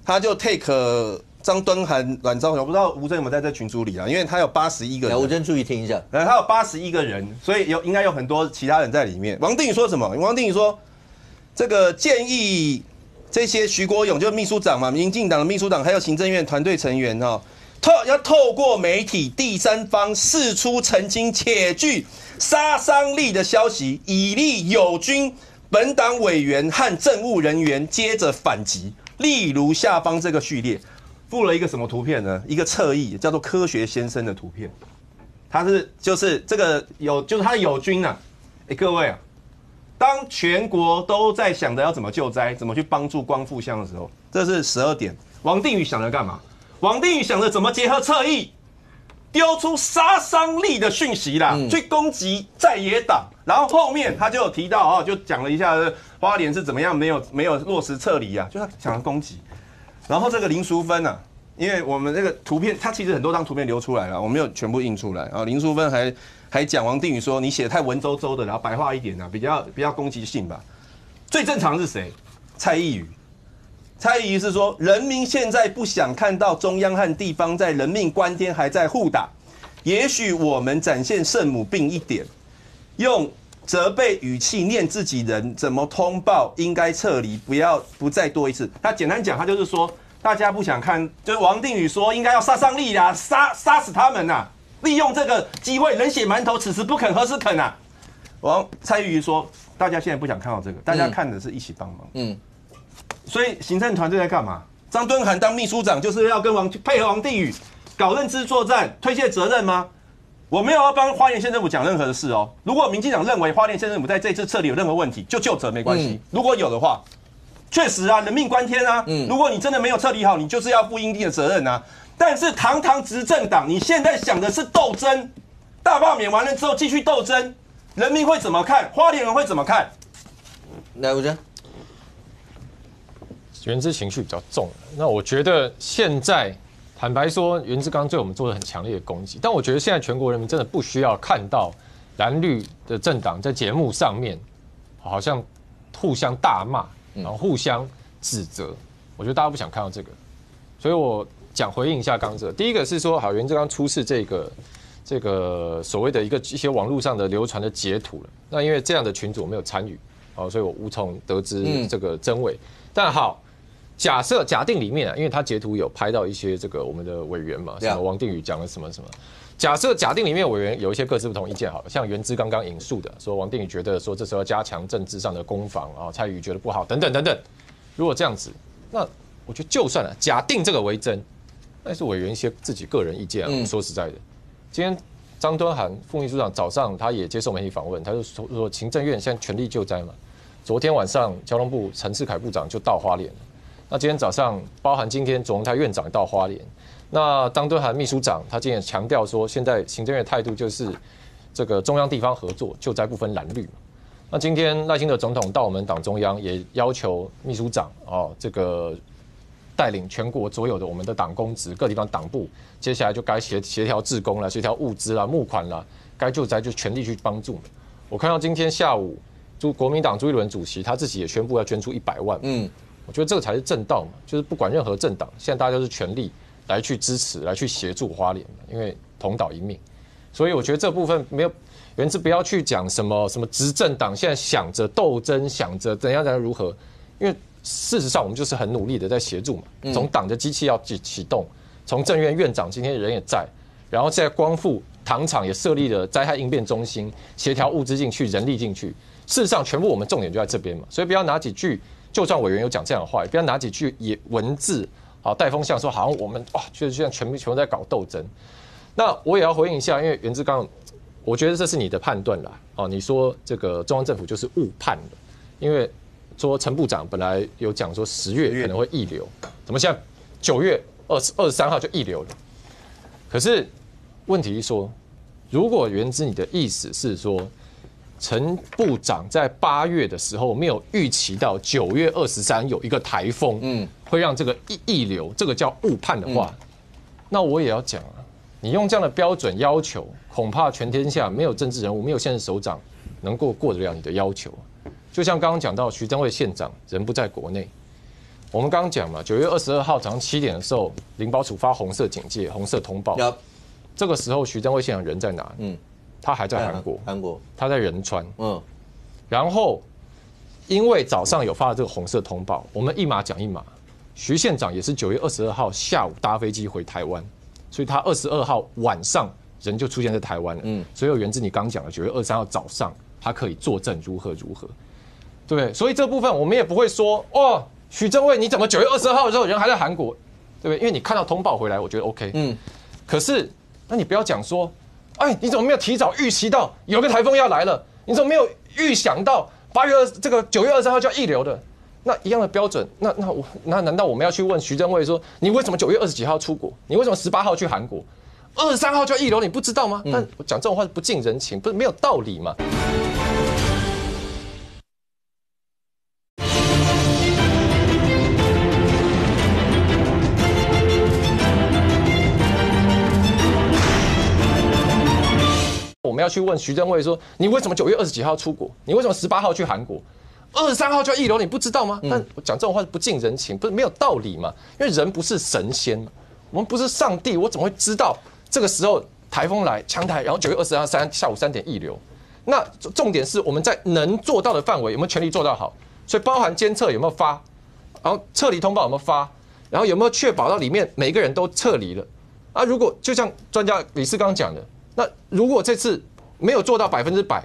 他就 take 张敦涵、阮昭雄，我不知道吴峥有没有在这群组里啊？因为他有81个人，吴峥注意听一下，他有81个人，所以应该有很多其他人在里面。王定宇说什么？王定宇说，这个建议这些徐国勇就是秘书长嘛，民进党的秘书长，还有行政院团队成员要透过媒体第三方释出澄清且具杀伤力的消息，以利友军。本党委员和政务人员接着反击，例如下方这个序列附了一个什么图片呢？一个侧翼叫做科学先生的图片，他就是这个就是他的友军啊。各位啊，当全国都在想着要怎么救灾，怎么去帮助光复乡的时候，这是12点。王定宇想着干嘛？王定宇想着怎么结合侧翼，丢出杀伤力的讯息啦，去攻击在野党。然后后面他就有提到就讲了一下花莲是怎么样没有落实撤离啊，就他想要攻击。然后这个林淑芬啊，因为我们这个图片，它其实很多张图片流出来了，我没有全部印出来。然后林淑芬还讲王定宇说你写得太文绉绉的，然后白话一点啊，比较攻击性吧。最正常是谁？蔡易余。蔡易余是说，人民现在不想看到中央和地方在人命关天还在互打，也许我们展现圣母病一点，用责备语气念自己人怎么通报，应该撤离，不再多一次。他简单讲，他就是说，大家不想看，就是王定宇说应该要杀伤力啦，杀死他们呐，利用这个机会，人血馒头，此时不肯何时肯啊？蔡易余说，大家现在不想看到这个，大家看的是一起帮忙。所以行政团队在干嘛？张敦涵当秘书长就是要配合王定宇搞认知作战，推卸责任吗？我没有要帮花莲县政府讲任何的事哦。如果民进党认为花莲县政府在这次撤离有任何问题，就责没关系。如果有的话，确实啊，人命关天啊。如果你真的没有撤离好，你就是要负应定的责任啊。但是堂执政党，你现在想的是斗争，大罢免完了之后继续斗争，人民会怎么看？花莲人会怎么看？来，吴真。原之情绪比较重，那我觉得现在坦白说，原之刚对我们做了很强烈的攻击，但我觉得现在全国人民真的不需要看到蓝绿的政党在节目上面好像互相大骂，然后互相指责，我觉得大家不想看到这个，所以我讲回应一下刚这，第一个是说，好，原之刚出示这个所谓的一些网络上的流传的截图了，那因为这样的群组我没有参与，所以我无从得知这个真伪，但好。假定里面啊，因为他截图有拍到一些这个我们的委员嘛，什么王定宇讲了什么什么。假定里面委员有一些各自不同意见，好了，像原之刚刚引述的，说王定宇觉得说这时候要加强政治上的攻防啊，蔡易余觉得不好，等等等等。如果这样子，那我觉得就算了，假定这个为真，那是委员一些自己个人意见啊。说实在的，今天张敦涵副秘书长早上他也接受媒体访问，他就说行政院现在全力救灾嘛。昨天晚上交通部陈世凯部长就到花莲了。那今天早上，包含今天左荣泰院长也到花莲，那张敦涵秘书长他今天也强调说，现在行政院态度就是这个中央地方合作，救灾不分蓝绿嘛。那今天赖清德总统到我们党中央，也要求秘书长这个带领全国所有的我们的党公职各地方党部，接下来就该协调志工啦、协调物资啦、募款啦，该救灾就全力去帮助。我看到今天下午，国民党朱一伦主席他自己也宣布要捐出100万。我觉得这个才是正道嘛，就是不管任何政党，现在大家都是全力来去支持、来去协助花莲，因为同岛一命。所以我觉得这部分没有原之不要去讲什么执政党现在想着斗争、想着怎样如何，因为事实上我们就是很努力的在协助嘛。从党的机器要启动，从政院院长今天人也在，然后在光复糖厂也设立了灾害应变中心，协调物资进去、人力进去。事实上，全部我们重点就在这边嘛，所以不要拿几句。就算委员有讲这样的话，也不要拿几句文字带风向，说好像我们就是像全部在搞斗争。那我也要回应一下，因为原之刚，我觉得这是你的判断啦。你说这个中央政府就是误判了，因为说陈部长本来有讲说10月可能会溢流，怎么现在9月23号就溢流了？可是问题是说，如果原之你的意思是说，陈部长在8月的时候没有预期到9月23有一个台风，会让这个溢流，这个叫误判的话，那我也要讲啊，你用这样的标准要求，恐怕全天下没有政治人物、没有县市首长能够过得了你的要求。就像刚刚讲到徐榛蔚县长人不在国内，我们刚刚讲嘛，9月22号早上7点的时候，林保处发红色警戒、红色通报，这个时候徐榛蔚县长人在哪？他还在韩国，他在仁川。然后因为早上有发了这个红色通报，我们一码讲一码，徐县长也是9月22号下午搭飞机回台湾，所以他22号晚上人就出现在台湾了。所以有源自你刚讲的9月23号早上，他可以作证如何，对，所以这部分我们也不会说许榛蔚你怎么9月22号的时候人还在韩国，对不对？因为你看到通报回来，我觉得 OK。可是那你不要讲说。你怎么没有提早预期到有个台风要来了？你怎么没有预想到9月23号就要溢流的？那一样的标准，那难道我们要去问徐榛蔚说，你为什么9月20几号出国？你为什么18号去韩国？23号就要溢流，你不知道吗？但我讲这种话是不近人情，不是没有道理嘛？们要去问徐正惠说，你为什么9月20几号出国？你为什么18号去韩国？23号就要1楼，你不知道吗？但我讲这种话是不近人情，不是没有道理嘛？因为人不是神仙嘛，我们不是上帝，我怎么会知道这个时候台风来强台，然后9月22号下午3点1流？那重点是我们在能做到的范围有没有全力做到好？所以包含监测有没有发，然后撤离通报有没有发，然后有没有确保到里面每个人都撤离了？啊，如果就像专家李四刚讲的，那如果这次没有做到100%，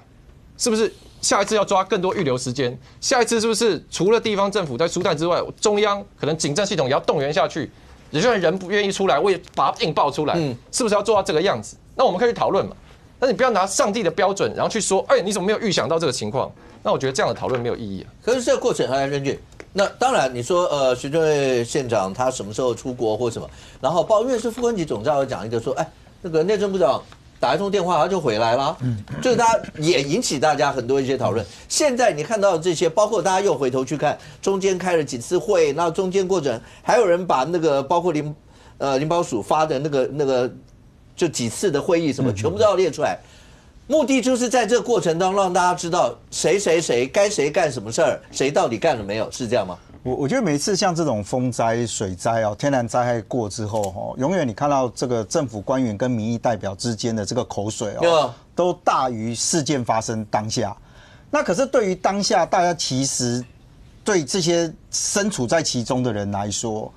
是不是下一次要抓更多预留时间？下一次是不是除了地方政府在疏散之外，中央可能警政系统也要动员下去？有些人不愿意出来，我也把它硬爆出来，是不是要做到这个样子？那我们可以去讨论嘛。但你不要拿上帝的标准，然后去说，哎，你怎么没有预想到这个情况？那我觉得这样的讨论没有意义啊。可是这个过程还根据，那当然你说徐正惠县长他什么时候出国或什么，然后因为是副分局总召有讲一个说，哎，那个内政部长打一通电话他就回来了，就是他也引起大家很多一些讨论。现在你看到这些，包括大家又回头去看中间开了几次会，那中间过程还有人把那个包括林保署发的那个。就几次的会议什么全部都要列出来，目的就是在这个过程当中让大家知道谁该谁干什么事儿，谁到底干了没有，是这样吗？我觉得每一次像这种风灾、水灾哦，天然灾害过之后哦，永远你看到这个政府官员跟民意代表之间的这个口水哦，都大于事件发生当下。那可是对于当下大家其实对这些身处在其中的人来说。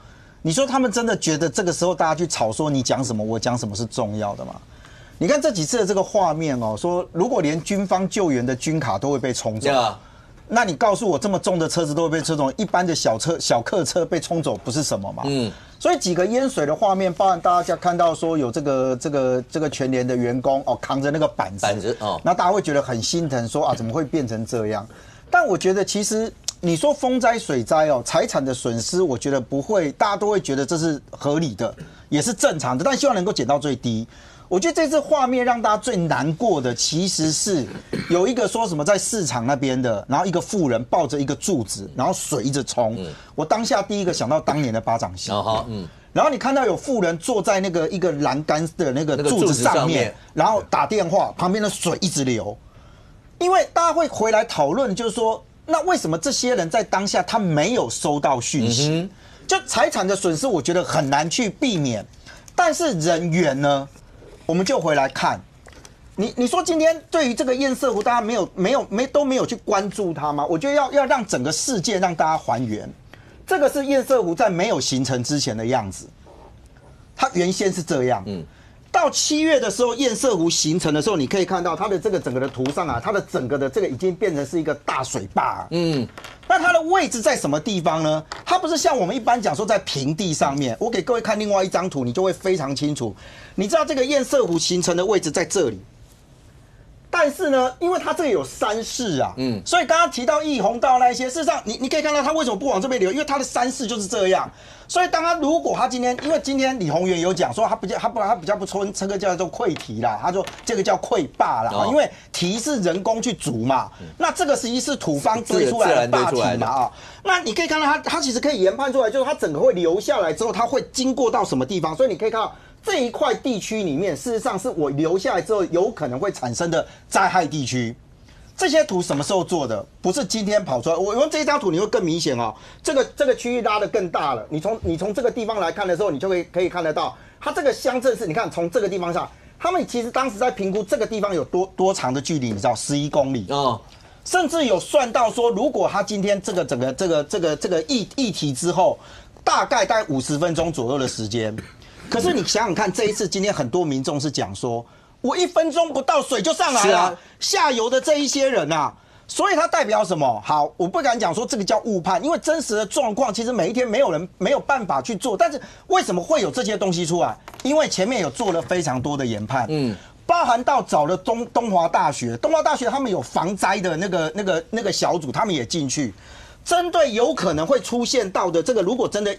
你说他们真的觉得这个时候大家去吵说你讲什么我讲什么是重要的吗？你看这几次的这个画面哦，说如果连军方救援的军卡都会被冲走，那你告诉我这么重的车子都会被车走，一般的小客车被冲走不是什么嘛？所以几个淹水的画面，包含大家看到说有这个全联的员工哦扛着那个板子哦，那大家会觉得很心疼，说啊怎么会变成这样？但我觉得其实。你说风灾、水灾哦，财产的损失，我觉得不会，大家都会觉得这是合理的，也是正常的，但希望能够减到最低。我觉得这次画面让大家最难过的，其实是有一个说什么在市场那边的，然后一个妇人抱着一个柱子，然后水一直冲。我当下第一个想到当年的巴掌溪。然后你看到有妇人坐在那个一个栏杆的那个柱子上面，然后打电话，旁边的水一直流。因为大家会回来讨论，就是说。那为什么这些人在当下他没有收到讯息？就财产的损失，我觉得很难去避免。但是人员呢，我们就回来看，你说今天对于这个堰塞湖，大家都没有去关注它吗？我觉得要让整个事件让大家还原，这个是堰塞湖在没有形成之前的样子，它原先是这样。到7月的时候，堰塞湖形成的时候，你可以看到它的这个整个的图上啊，它的整个的这个已经变成是一个大水坝。那它的位置在什么地方呢？它不是像我们一般讲说在平地上面。我给各位看另外一张图，你就会非常清楚。你知道这个堰塞湖形成的位置在这里。但是呢，因为它这里有山势啊，所以刚刚提到义洪道那一些，事实上你可以看到它为什么不往这边流，因为它的山势就是这样。所以如果他今天，因为今天李鸿源有讲说他比较不称这个叫做溃堤啦，他说这个叫溃坝啦，因为堤是人工去筑嘛，那这个实际是土方堆出来的坝堤嘛啊。那你可以看到它其实可以研判出来，就是它整个会流下来之后，它会经过到什么地方，所以你可以看到。这一块地区里面，事实上是我留下来之后有可能会产生的灾害地区。这些图什么时候做的？不是今天跑出来。我用这一张图，你会更明显哦。这个区域拉得更大了。你从这个地方来看的时候，你就可以看得到，它这个乡镇是，你看从这个地方上，他们其实当时在评估这个地方有多长的距离，你知道11公里哦。甚至有算到说，如果他今天这个整个这个议题之后，大概50分钟左右的时间。可是你想想看，这一次今天很多民众是讲说，我1分钟不到水就上来了，下游的这一些人啊，所以它代表什么？好，我不敢讲说这个叫误判，因为真实的状况其实每一天没有办法去做，但是为什么会有这些东西出来？因为前面有做了非常多的研判，包含到找了东华大学他们有防灾的那个小组，他们也进去。针对有可能会出现到的这个，如果真的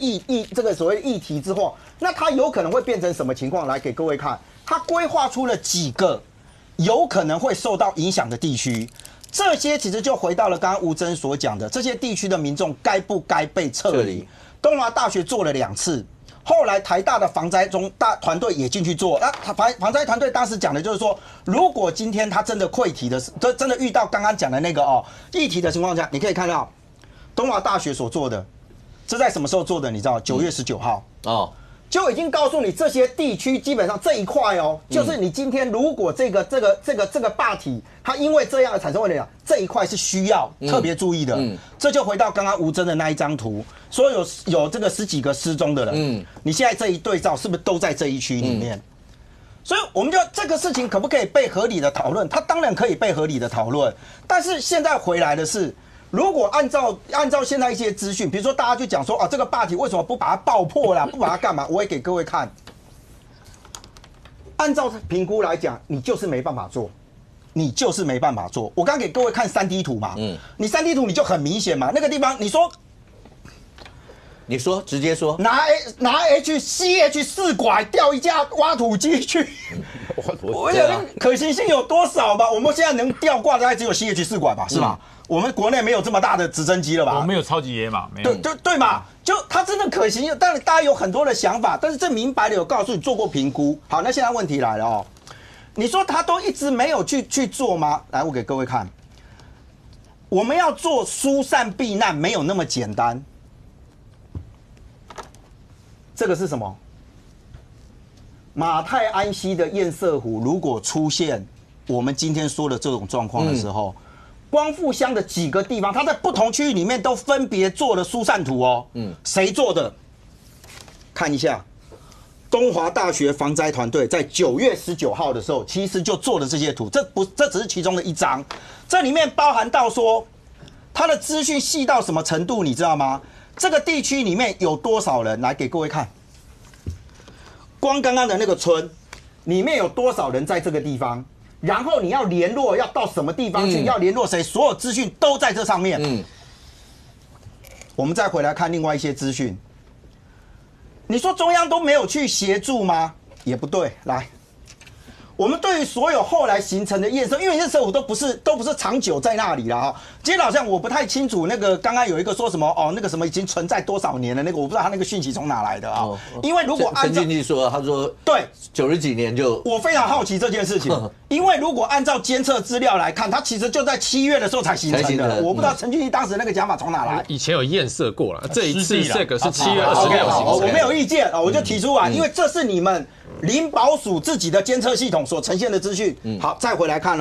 这个所谓议题之后，那它有可能会变成什么情况？来给各位看，它规划出了几个有可能会受到影响的地区，这些其实就回到了刚刚吴峥所讲的，这些地区的民众该不该被撤离？东华大学做了2次，后来台大的防灾团队也进去做，那防灾团队当时讲的就是说，如果今天他真的溃堤的，真的遇到刚刚讲的那个议题的情况下，你可以看到东华大学所做的，这在什么时候做的？你知道？9月19号哦。就已经告诉你，这些地区基本上这一块就是你今天如果这个坝体，它因为这样而产生问题，这一块是需要特别注意的。这就回到刚刚吴峥的那一张图，说有这个10几个失踪的人，你现在这一对照是不是都在这一区里面？所以我们就这个事情可不可以被合理的讨论？它当然可以被合理的讨论，但是现在回来的是。如果按照现在一些资讯，比如说大家就讲说这个坝体为什么不把它爆破啦，不把它干嘛？我也给各位看。按照评估来讲，你就是没办法做，你就是没办法做。我刚给各位看3D 图嘛，你3D 图你就很明显嘛，那个地方你说直接说，拿 CH4 拐调一架挖土机去，我想可行性有多少吧？我们现在能吊挂大概只有 CH4 拐吧，是吧？我们国内没有这么大的直升机了吧？我们有超级野马，没有。对嘛？就它真的可行，当然大家有很多的想法，但是这明白的有告诉你做过评估。好，那现在问题来了你说他都一直没有去做吗？来，我给各位看，我们要做疏散避难没有那么简单。这个是什么？马太安溪的堰塞湖如果出现我们今天说的这种状况的时候。光复乡的几个地方，它在不同区域里面都分别做了疏散图谁做的？看一下，东华大学防灾团队在9月19号的时候，其实就做了这些图，这只是其中的一张，这里面包含到说，它的资讯细到什么程度，你知道吗？这个地区里面有多少人？来给各位看，光刚刚的那个村里面有多少人在这个地方？然后你要联络，要到什么地方去？要联络谁？所有资讯都在这上面。我们再回来看另外一些资讯。你说中央都没有去协助吗？也不对。来，我们对于所有后来形成的堰塞，因为堰塞湖都不是长久在那里了今天好像我不太清楚，那个刚刚有一个说什么那个什么已经存在多少年了，那个我不知道他那个讯息从哪来的因为如果按照陈经济说，他说对90几年就，我非常好奇这件事情，因为如果按照监测资料来看，它其实就在7月的时候才形成的，我不知道陈经济当时那个讲法从哪来。以前有验色过了，这一次这个是7月26形成，我没有意见我就提出来，因为这是你们林保署自己的监测系统所呈现的资讯。好，再回来看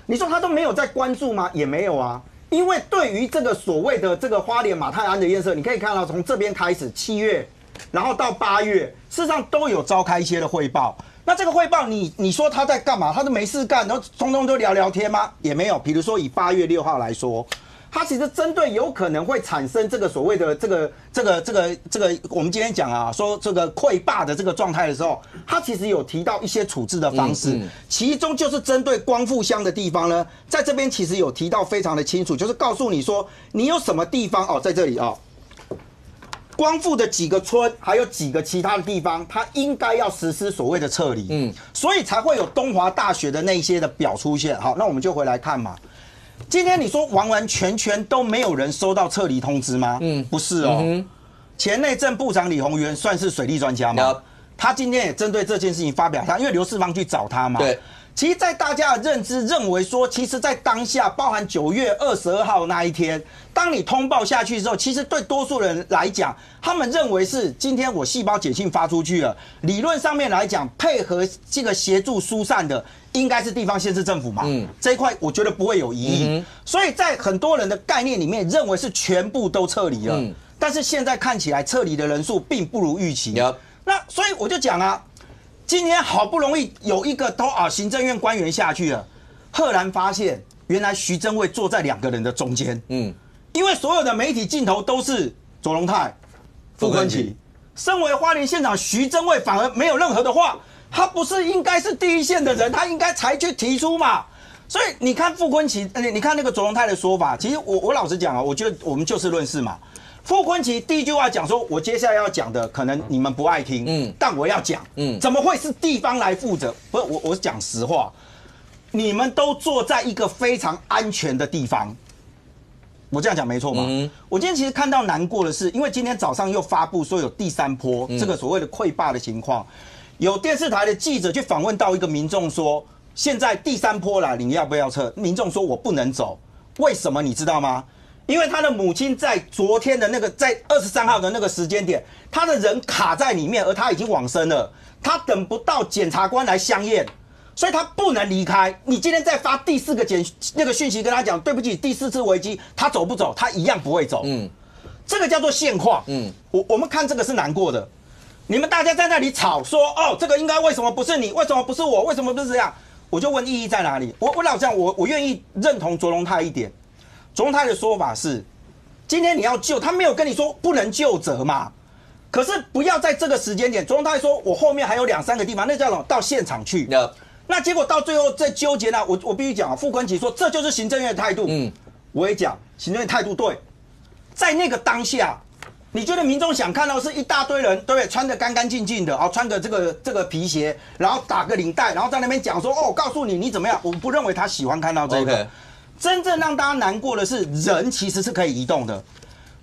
你说他都没有在关注吗？也没有啊，因为对于这个所谓的这个花莲马太安的堰塞，你可以看到从这边开始7月，然后到8月，事实上都有召开一些的汇报。那这个汇报你说他在干嘛？他都没事干，然后通通都聊聊天吗？也没有。比如说以8月6号来说，它其实针对有可能会产生这个所谓的这个，我们今天讲说这个溃坝的这个状态的时候，它其实有提到一些处置的方式，其中就是针对光复乡的地方呢，在这边其实有提到非常的清楚，就是告诉你说你有什么地方在这里光复的几个村，还有几个其他的地方，它应该要实施所谓的撤离，所以才会有东华大学的那些的表出现。好，那我们就回来看嘛。今天你说完完全全都没有人收到撤离通知吗？不是前内政部长李鸿源算是水利专家吗？他今天也针对这件事情发表他，因为刘世芳去找他嘛。对。其实，在大家的认知认为说，其实，在当下，包含9月22号那一天，当你通报下去之后，其实对多数人来讲，他们认为是今天我细胞解信发出去了，理论上面来讲，配合这个协助疏散的，应该是地方县市政府嘛。这一块我觉得不会有疑义。所以在很多人的概念里面，认为是全部都撤离了。但是现在看起来，撤离的人数并不如预期。那所以我就讲今天好不容易有一个行政院官员下去了，赫然发现原来徐榛蔚坐在2个人的中间。因为所有的媒体镜头都是左荣泰、傅昆萁，身为花莲县长徐榛蔚反而没有任何的话，他不是应该是第一线的人，他应该才去提出嘛。所以你看傅昆萁，你看那个左荣泰的说法，其实我老实讲我觉得我们就事论事嘛。傅昆萁第一句话讲说，我接下来要讲的可能你们不爱听，但我要讲，怎么会是地方来负责？不是我是讲实话，你们都坐在一个非常安全的地方，我这样讲没错嘛？我今天其实看到难过的是，因为今天早上又发布说有第3波这个所谓的溃坝的情况，有电视台的记者去访问到一个民众说，现在第3波来，你要不要撤？民众说我不能走，为什么你知道吗？因为他的母亲在昨天的那个在23号的那个时间点，他的人卡在里面，而他已经往生了，他等不到检察官来相验。所以他不能离开。你今天再发第4个那个讯息跟他讲，对不起，第4次危机，他走不走？他一样不会走。这个叫做现况。我们看这个是难过的。你们大家在那里吵说，哦，这个应该为什么不是你？为什么不是我？为什么不是这样？我就问意义在哪里？我老实讲，我愿意认同卓荣泰一点。卓荣泰的说法是，今天你要救，他没有跟你说不能救责嘛。可是不要在这个时间点，卓荣泰说我后面还有2、3个地方，那叫什么？到现场去。那结果到最后在纠结呢，我必须讲啊，傅昆萁说这就是行政院的态度。我也讲行政院态度对，在那个当下，你觉得民众想看到是一大堆人，对不对？穿得干干净净的，穿个这个皮鞋，然后打个领带，然后在那边讲说哦，告诉你怎么样？我不认为他喜欢看到这个。真正让大家难过的是，人其实是可以移动的。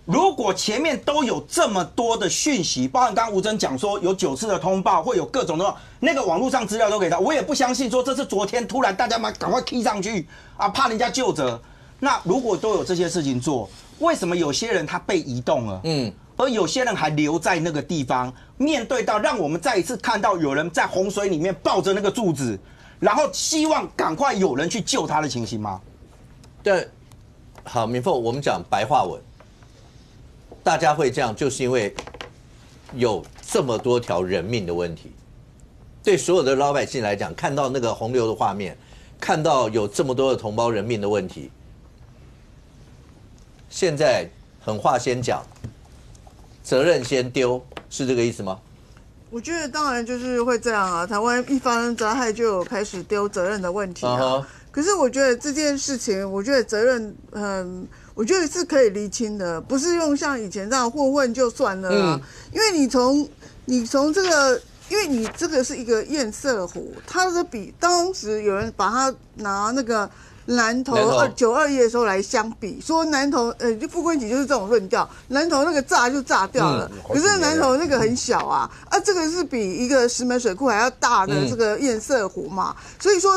如果前面都有这么多的讯息，包含刚刚吴峥讲说有9次的通报，会有各种的那个网络上资料都给他，我也不相信说这是昨天突然大家赶快 key 上去啊，怕人家究责。那如果都有这些事情做，为什么有些人他被移动了？而有些人还留在那个地方，面对到让我们再一次看到有人在洪水里面抱着那个柱子，然后希望赶快有人去救他的情形吗？对，好，明凤，我们讲白话文。大家会这样，就是因为有这么多条人命的问题。对所有的老百姓来讲，看到那个洪流的画面，看到有这么多的同胞人命的问题，现在狠话先讲，责任先丢，是这个意思吗？我觉得当然就是会这样啊。台湾一发生灾害就有开始丢责任的问题啊。可是我觉得这件事情，我觉得责任我觉得是可以厘清的，不是用像以前这样混就算了啊。因为你从这个，因为你这个是一个堰塞湖，它是比当时有人把它拿那个南投9·2夜的时候来相比，说南投就傅昆萁就是这种论调，南投那个炸就炸掉了，可是南投那个很小啊，这个是比一个石门水库还要大的这个堰塞湖嘛，所以说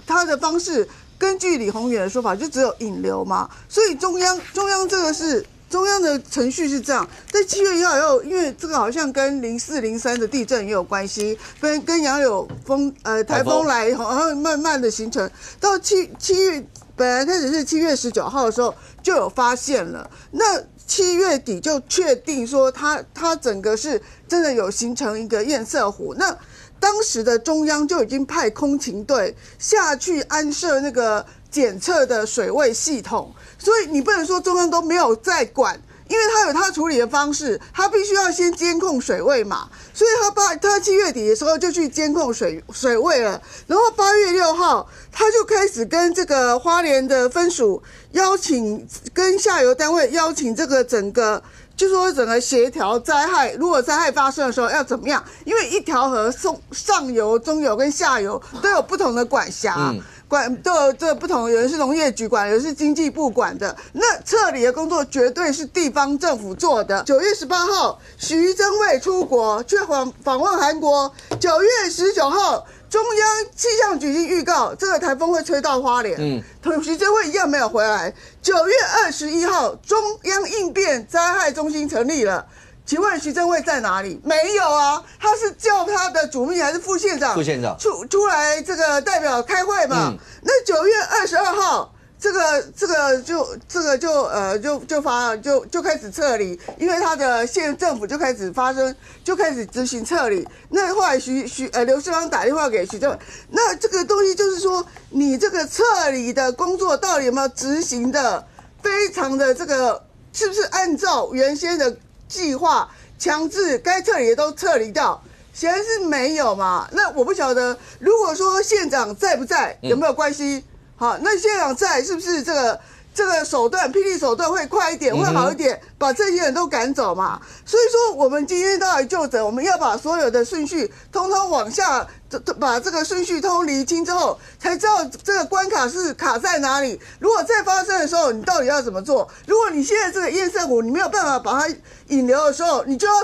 它的方式。根据李鸿源的说法，就只有引流嘛，所以中央这个是中央的程序是这样，在7月1号以后，因为这个好像跟04、03的地震也有关系，跟杨柳台风来，然后慢慢的形成，到7月本来开始是7月19号的时候就有发现了，那7月底就确定说它整个是真的有形成一个堰塞湖，那。当时的中央就已经派空勤队下去安设那个检测的水位系统，所以你不能说中央都没有在管，因为他有他处理的方式，他必须要先监控水位嘛，所以他7月底的时候就去监控水位了，然后8月6号他就开始跟这个花莲的分署邀请，跟下游单位邀请这个整个。就说整个协调灾害，如果灾害发生的时候要怎么样？因为一条河上游、中游跟下游都有不同的管辖，都有这不同，有人是农业局管，有人是经济部管的。那撤离的工作绝对是地方政府做的。9月18号，徐榛蔚出国去访问韩国。9月19号。中央气象局已经预告，这个台风会吹到花莲。徐榛蔚一样没有回来。9月21号，中央应变灾害中心成立了。请问徐榛蔚在哪里？没有啊，他是叫他的主秘还是副县长？副县长出来这个代表开会嘛？那9月22号。这个就开始撤离，因为他的县政府就开始执行撤离。那后来刘世芳打电话给徐榛蔚，那这个东西就是说，你这个撤离的工作到底有没有执行的非常的这个，是不是按照原先的计划强制该撤离的都撤离掉？显然是没有嘛。那我不晓得，如果说县长在不在，有没有关系？好，那县长在是不是这个手段霹雳手段会快一点，会好一点，把这些人都赶走嘛？所以说，我们今天到来就诊，我们要把所有的顺序通通往下把这个顺序通厘清之后，才知道这个关卡是卡在哪里。如果再发生的时候，你到底要怎么做？如果你现在这个堰塞湖你没有办法把它引流的时候，你就要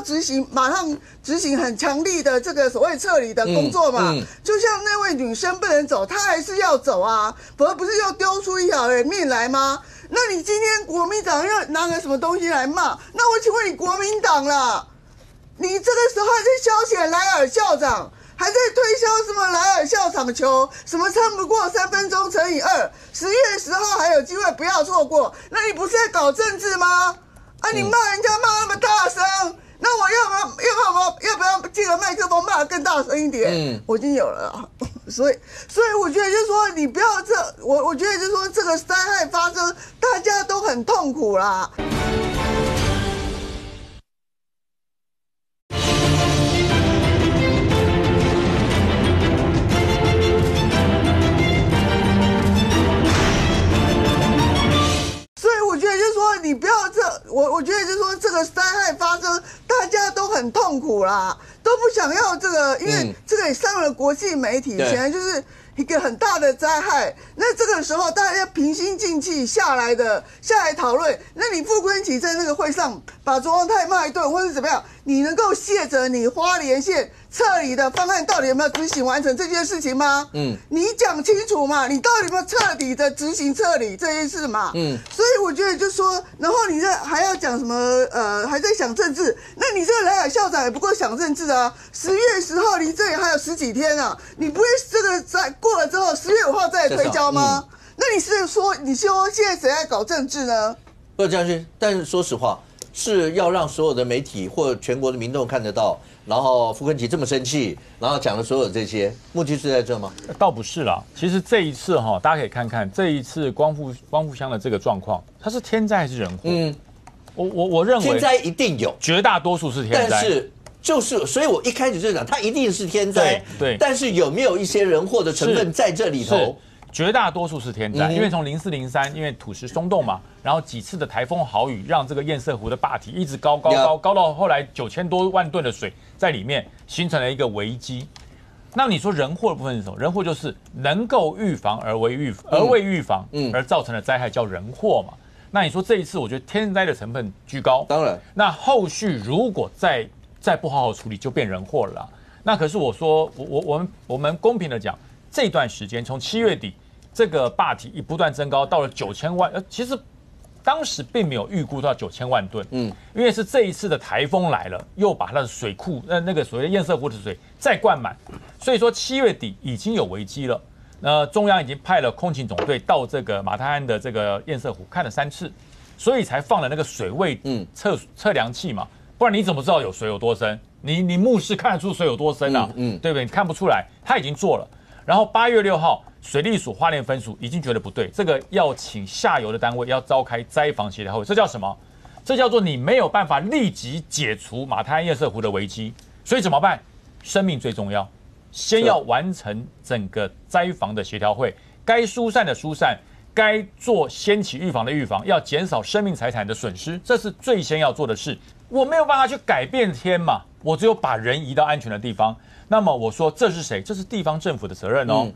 马上执行很强力的这个所谓撤离的工作嘛。就像那位女生不能走，她还是要走啊，否则不是又丢出一条人命来吗？那你今天国民党要拿个什么东西来骂？那我请问你国民党啦，你这个时候还在消遣莱尔校长，还在推销什么莱尔校场球，什么撑不过3分钟乘以2，10月10号还有机会，不要错过。那你不是在搞政治吗？啊，你骂人家骂那么大声，那我要不要借个麦克风骂得更大声一点？我已经有了啊。所以我觉得就是说，你不要我觉得就是说，这个灾害发生，大家都很痛苦啦。所以我觉得就是说，你不要我觉得就是说，这个灾害发生，大家都很痛苦啦。都不想要这个，因为这个也上了国际媒体，显然就是一个很大的灾害。那这个时候大家平心静气下来讨论。那你傅昆萁在那个会上把卓荣泰骂一顿，或是怎么样，你能够卸责你花莲县撤离的方案到底有没有执行完成这件事情吗？你讲清楚嘛，你到底有没有彻底的执行撤离这件事嘛？所以我觉得就说，然后你还要讲什么还在想政治，那你这个莱尔校长也不过想政治啊。10月10号离这里还有10几天啊，你不会这个在过了之后10月5号再来推销吗？那你说现在谁在搞政治呢？不将军，但是说实话，是要让所有的媒体或全国的民众看得到，然后傅昆萁这么生气，然后讲了所有这些，目的是在这吗？倒不是啦，其实这一次大家可以看看这一次光复乡的这个状况，它是天灾还是人祸？我认为天灾一定有，绝大多数是天灾，但是。所以我一开始就讲，它一定是天灾，对。但是有没有一些人祸的成分在这里头？绝大多数是天灾，因为从04、03，因为土石松动嘛，然后几次的台风豪雨，让这个堰塞湖的坝体一直高到后来9000多万吨的水在里面，形成了一个危机。那你说人祸的部分是什么？人祸就是能够预防而未预防，而造成的灾害叫人祸嘛。那你说这一次，我觉得天灾的成分居高，当然，那后续如果再不好好处理，就变人祸了啦。那可是我说，我们公平的讲，这段时间从7月底，这个坝体不断增高，到了9000万，其实当时并没有预估到9000万吨，因为是这一次的台风来了，又把它的水库那个所谓堰塞湖的水再灌满，所以说7月底已经有危机了。中央已经派了空勤总队到这个马太鞍的这个堰塞湖看了3次，所以才放了那个水位测量器嘛。不然你怎么知道有水有多深？你目视看得出水有多深啊？对不对？你看不出来，他已经做了。然后8月6号，水利署花莲分署已经觉得不对，这个要请下游的单位要召开灾防协调会，这叫什么？这叫做你没有办法立即解除马太鞍堰塞湖的危机，所以怎么办？生命最重要，先要完成整个灾防的协调会，该疏散的疏散。该做先期预防的预防，要减少生命财产的损失，这是最先要做的事。我没有办法去改变天嘛，我只有把人移到安全的地方。那么我说这是谁？这是地方政府的责任哦。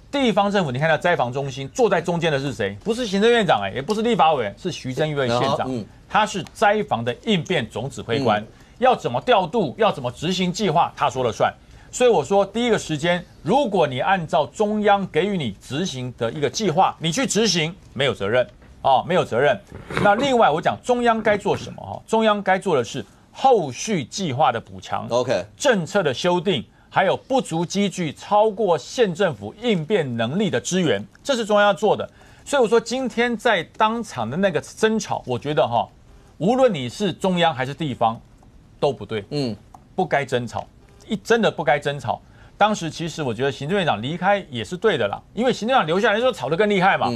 地方政府，你看到灾防中心坐在中间的是谁？不是行政院长也不是立法委员，是徐正月县长，他是灾防的应变总指挥官，要怎么调度，要怎么执行计划，他说了算。所以我说，第一个时间，如果你按照中央给予你执行的一个计划，你去执行，没有责任没有责任。那另外我讲中央该做什么中央该做的是后续计划的补强 ，OK， 政策的修订，还有不足积聚超过县政府应变能力的支援，这是中央要做的。所以我说，今天在当场的那个争吵，我觉得无论你是中央还是地方，都不对，不该争吵。真的不该争吵。当时其实我觉得行政院长离开也是对的啦，因为行政院长留下来说吵得更厉害嘛。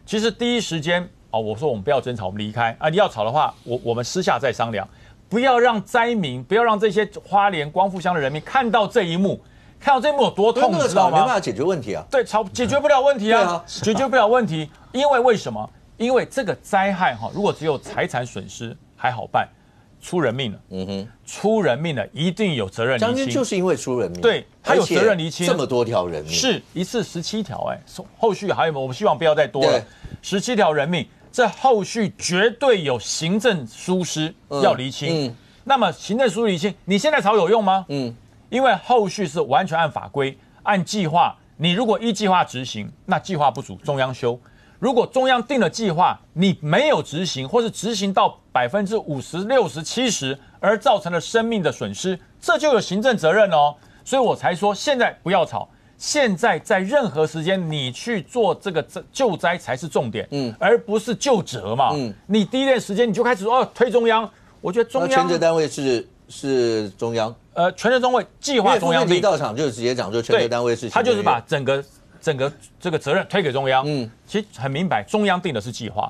其实第一时间我说我们不要争吵，我们离开啊。你要吵的话，我们私下再商量，不要让灾民，不要让这些花莲光复乡的人民看到这一幕，看到这一幕有多痛，你知道吗？没办法解决问题啊。对，解决不了问题啊，解决不了问题。因为为什么？因为这个灾害如果只有财产损失还好办。出人命了，出人命了，一定有责任厘清。将军就是因为出人命，对，他有责任厘清，这么多条人命，是一次17条，后续还有没有？我们希望不要再多了，17条人命，这后续绝对有行政疏失要厘清。那么行政疏失厘清，你现在吵有用吗？因为后续是完全按法规、按计划，你如果依计划执行，那计划不足，中央修。如果中央定了计划，你没有执行，或是执行到50%、60%、70%，而造成了生命的损失，这就有行政责任哦。所以我才说，现在不要吵，现在在任何时间你去做这个救灾才是重点，而不是救责嘛。你第一段时间你就开始说推中央，我觉得中央权责单位是中央，权责单位计划中央定到场就直接讲，就权责单位是，他就是把整个这个责任推给中央，其实很明白，中央定的是计划，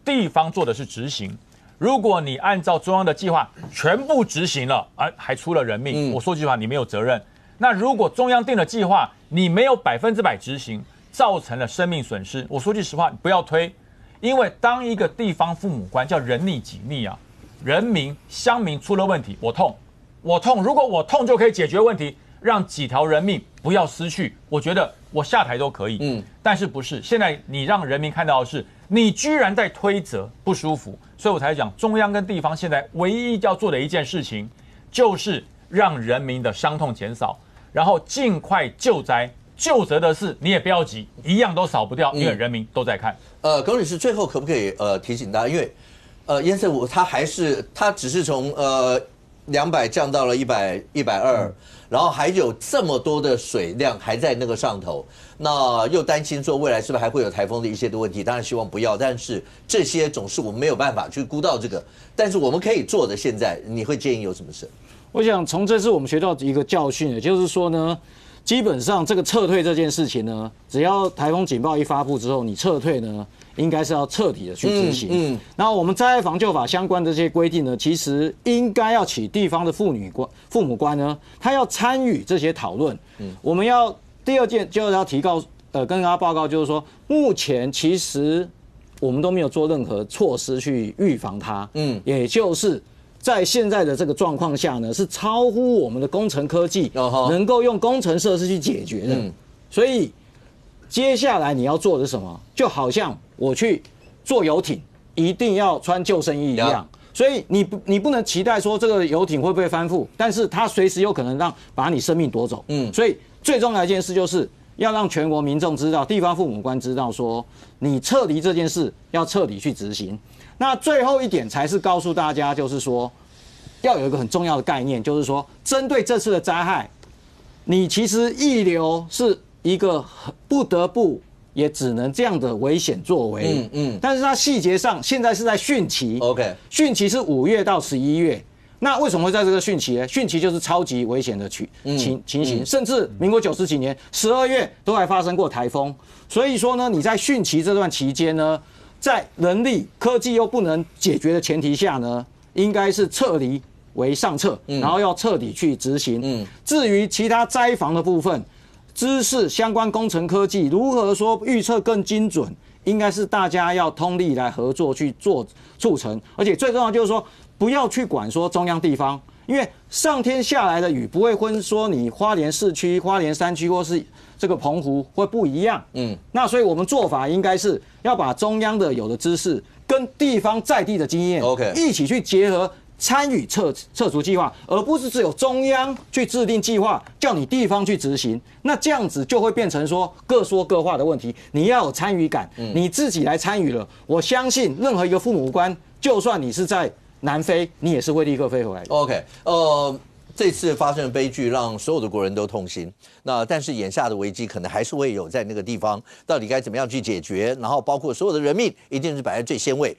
地方做的是执行。如果你按照中央的计划全部执行了，还出了人命，我说句话，你没有责任。那如果中央定的计划你没有100%执行，造成了生命损失，我说句实话，你不要推，因为当一个地方父母官叫人逆己逆啊，人民乡民出了问题，我痛，如果我痛就可以解决问题，让几条人命不要失去，我觉得我下台都可以。但是不是？现在你让人民看到的是，你居然在推责，不舒服。所以我才讲，中央跟地方现在唯一要做的一件事情，就是让人民的伤痛减少，然后尽快救灾。救责的事你也不要急，一样都少不掉，因为人民都在看。龚女士，最后可不可以提醒大家，因为堰塞湖它只是从200降到了120，然后还有这么多的水量还在那个上头，那又担心说未来是不是还会有台风的一些的问题？当然希望不要，但是这些总是我们没有办法去估到这个，但是我们可以做的，现在你会建议有什么事？我想从这次我们学到一个教训，也就是说呢，基本上这个撤退这件事情呢，只要台风警报一发布之后，你撤退呢，应该是要彻底的去执行。然后我们灾害防救法相关的这些规定呢，其实应该要起地方的父母官呢，他要参与这些讨论。我们要第二件就是要提告，跟大家报告，就是说，目前其实我们都没有做任何措施去预防它。也就是在现在的这个状况下呢，是超乎我们的工程科技能够用工程设施去解决的。所以接下来你要做的是什么？就好像我去坐游艇，一定要穿救生衣一样。所以你不能期待说这个游艇会不会翻覆，但是它随时有可能把你生命夺走。所以最重要的一件事就是要让全国民众知道，地方父母官知道说，你撤离这件事要彻底去执行。那最后一点才是告诉大家，就是说要有一个很重要的概念，就是说针对这次的灾害，你其实溢流是一个不得不也只能这样的危险作为。但是它细节上现在是在汛期。汛期是5月到11月。那为什么会在这个汛期呢？汛期就是超级危险的情形，甚至民国90几年12月都还发生过台风。所以说呢，你在汛期这段期间呢，在人力科技又不能解决的前提下呢，应该是撤离为上策，然后要彻底去执行。至于其他灾防的部分，知识相关工程科技如何说预测更精准，应该是大家要通力来合作去做促成。而且最重要就是说，不要去管说中央地方，因为上天下来的雨不会分说你花莲市区、花莲山区或是这个澎湖会不一样。那所以我们做法应该是要把中央的有的知识跟地方在地的经验一起去结合，参与撤除计划，而不是只有中央去制定计划，叫你地方去执行。那这样子就会变成说各说各话的问题。你要有参与感，你自己来参与了，我相信任何一个父母官，就算你是在南非，你也是会立刻飞回来的。这次发生的悲剧让所有的国人都痛心。那但是眼下的危机可能还是会有在那个地方，到底该怎么样去解决？然后包括所有的人命一定是摆在最先位。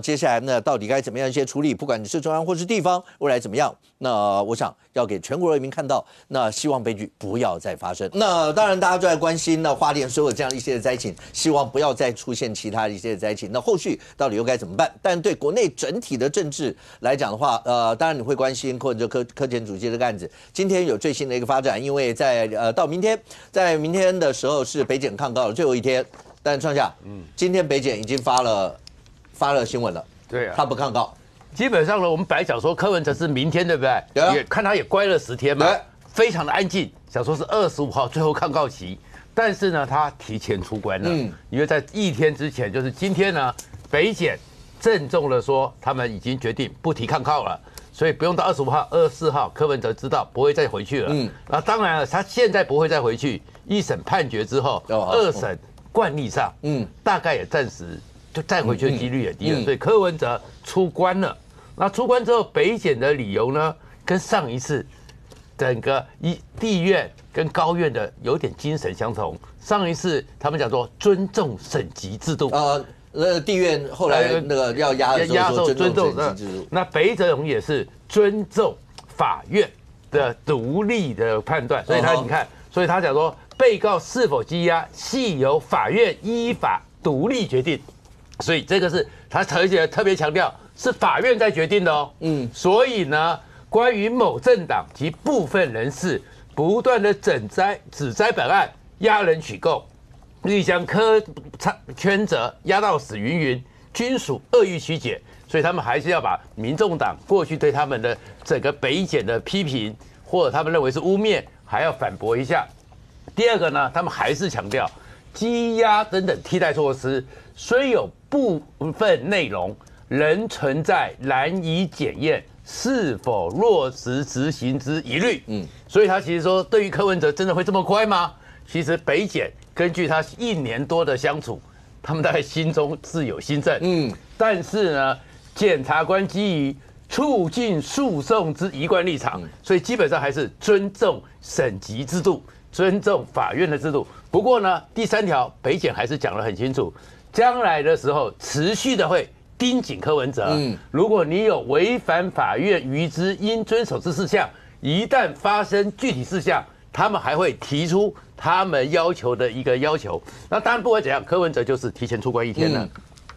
接下来呢，到底该怎么样一些处理？不管你是中央或是地方，未来怎么样？那我想要给全国人民看到，那希望悲剧不要再发生。那当然大家都在关心，那花莲所有这样一些的灾情，希望不要再出现其他一些的灾情。那后续到底又该怎么办？但对国内整体的政治来讲的话，当然你会关心或者柯前主席这个案子，今天有最新的一个发展，因为到明天，在明天的时候是北检抗告的最后一天，但创下，今天北检已经发了新闻了，对啊，他不抗告，基本上呢，我们本来讲说柯文哲是明天，对不对？也看他也乖了10天嘛，非常的安静，想说是25号最后抗告期，但是呢，他提前出关了，因为在1天之前，就是今天呢，北检郑重的说，他们已经决定不提抗告了。所以不用到25号、24号，柯文哲知道不会再回去了。那当然了，他现在不会再回去。1审判决之后，2审惯例上，大概也暂时就再回去的几率也低了。所以柯文哲出关了。那出关之后，北检的理由呢，跟上一次整个地院跟高院的有点精神相同。上一次他们讲说尊重审级制度。地院后来那个要压的时候说尊重审级制度，那北泽荣也是尊重法院的独立的判断，所以他你看，所以他讲说被告是否羁押系由法院依法独立决定，所以这个是他特别强调是法院在决定的哦。所以呢，关于某政党及部分人士不断的指摘本案压人取供。欲将柯圈责压到死云，均属恶意曲解，所以他们还是要把民众党过去对他们的整个北检的批评，或者他们认为是污蔑，还要反驳一下。第二个呢，他们还是强调羁押等等替代措施，虽有部分内容仍存在难以检验是否落实执行之疑虑。所以他其实说，对于柯文哲真的会这么快吗？其实北检根据他1年多的相处，他们大概心中自有心证。但是呢，检察官基于促进诉讼之一贯立场，所以基本上还是尊重审级制度，尊重法院的制度。不过呢，第3条北检还是讲得很清楚，将来的时候持续的会盯紧柯文哲。如果你有违反法院于之应遵守之事项，一旦发生具体事项，他们还会提出他们要求的一个要求。那当然不管怎样，柯文哲就是提前出关1天了。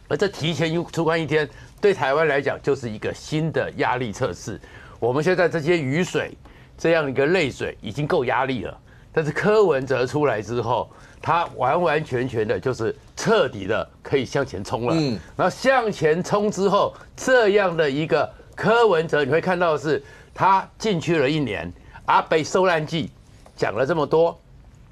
而这提前出关1天，对台湾来讲就是一个新的压力测试。我们现在这些雨水，这样一个泪水已经够压力了，但是柯文哲出来之后，他完完全全的就是彻底的可以向前冲了。然后向前冲之后，这样的一个柯文哲，你会看到的是他进去了1年，阿北受难记讲了这么多，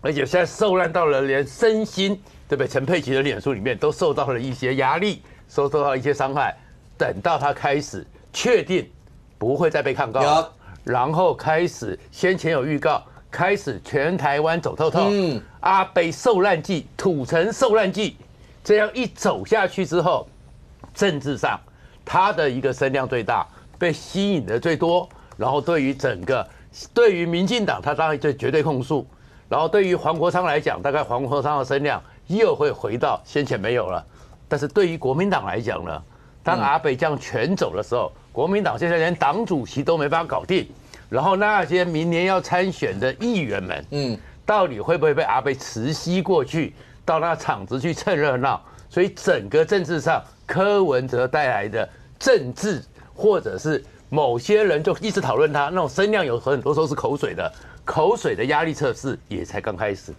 而且现在受难到了连身心，对不对？陈佩琪的脸书里面都受到了一些压力，受到一些伤害。等到他开始确定不会再被抗告，然后开始先前有预告，开始全台湾走透透。阿北受难记、土城受难记，这样一走下去之后，政治上他的一个声量最大，被吸引的最多，然后对于民进党，他当然就绝对控诉。然后对于黄国昌来讲，大概黄国昌的声量又会回到先前没有了。但是对于国民党来讲呢，当阿北这样全走的时候，国民党现在连党主席都没办法搞定。然后那些明年要参选的议员们，到底会不会被阿北磁吸过去，到那场子去蹭热闹？所以整个政治上，柯文哲带来的政治，或者是某些人就一直讨论他那种声量，有很多时候是口水的压力测试也才刚开始。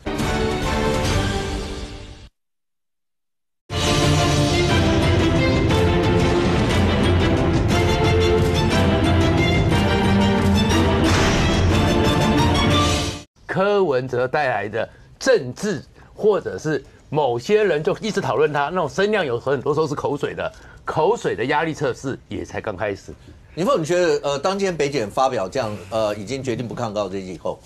柯文哲带来的政治，或者是某些人就一直讨论他那种声量，有很多时候是口水的压力测试也才刚开始。林凤，你觉得当今天北检发表这样已经决定不抗告这以后，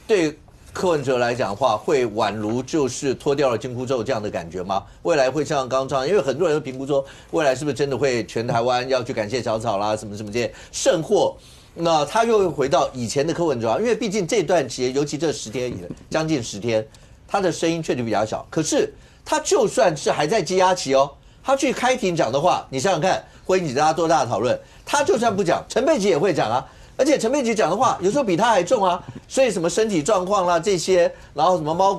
对柯文哲来讲的话，会宛如就是脱掉了紧箍咒这样的感觉吗？未来会像刚刚因为很多人都评估说，未来是不是真的会全台湾要去感谢小草啦，什么什么这些，甚或那他又会回到以前的柯文哲，因为毕竟这段期间，尤其这10天将近10天，他的声音确实比较小。可是他就算是还在羁押期哦，他去开庭讲的话，你想想看，会引起大家多大的讨论。他就算不讲，陈佩琪也会讲啊。而且陈佩琪讲的话，有时候比他还重啊。所以什么身体状况啦这些，然后什么猫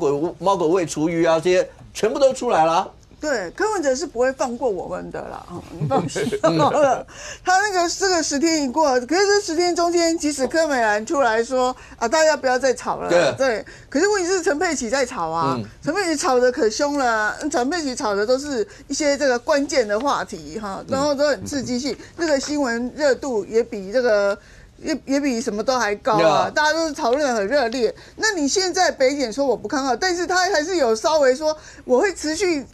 狗未出狱啊这些，全部都出来了。对，柯文哲是不会放过我们的啦，你放心了。他那个这个10天一过，可是这10天中间，即使柯美兰出来说啊，大家不要再吵了，对。可是问题是陈佩琪在吵啊，陈佩琪吵得可凶了，陈佩琪吵的都是一些这个关键的话题哈，然后都很刺激性，那个新闻热度也比这个。也比什么都还高啊！大家都是讨论得很热烈。那你现在北检说我不看好，但是他还是有稍微说我会持续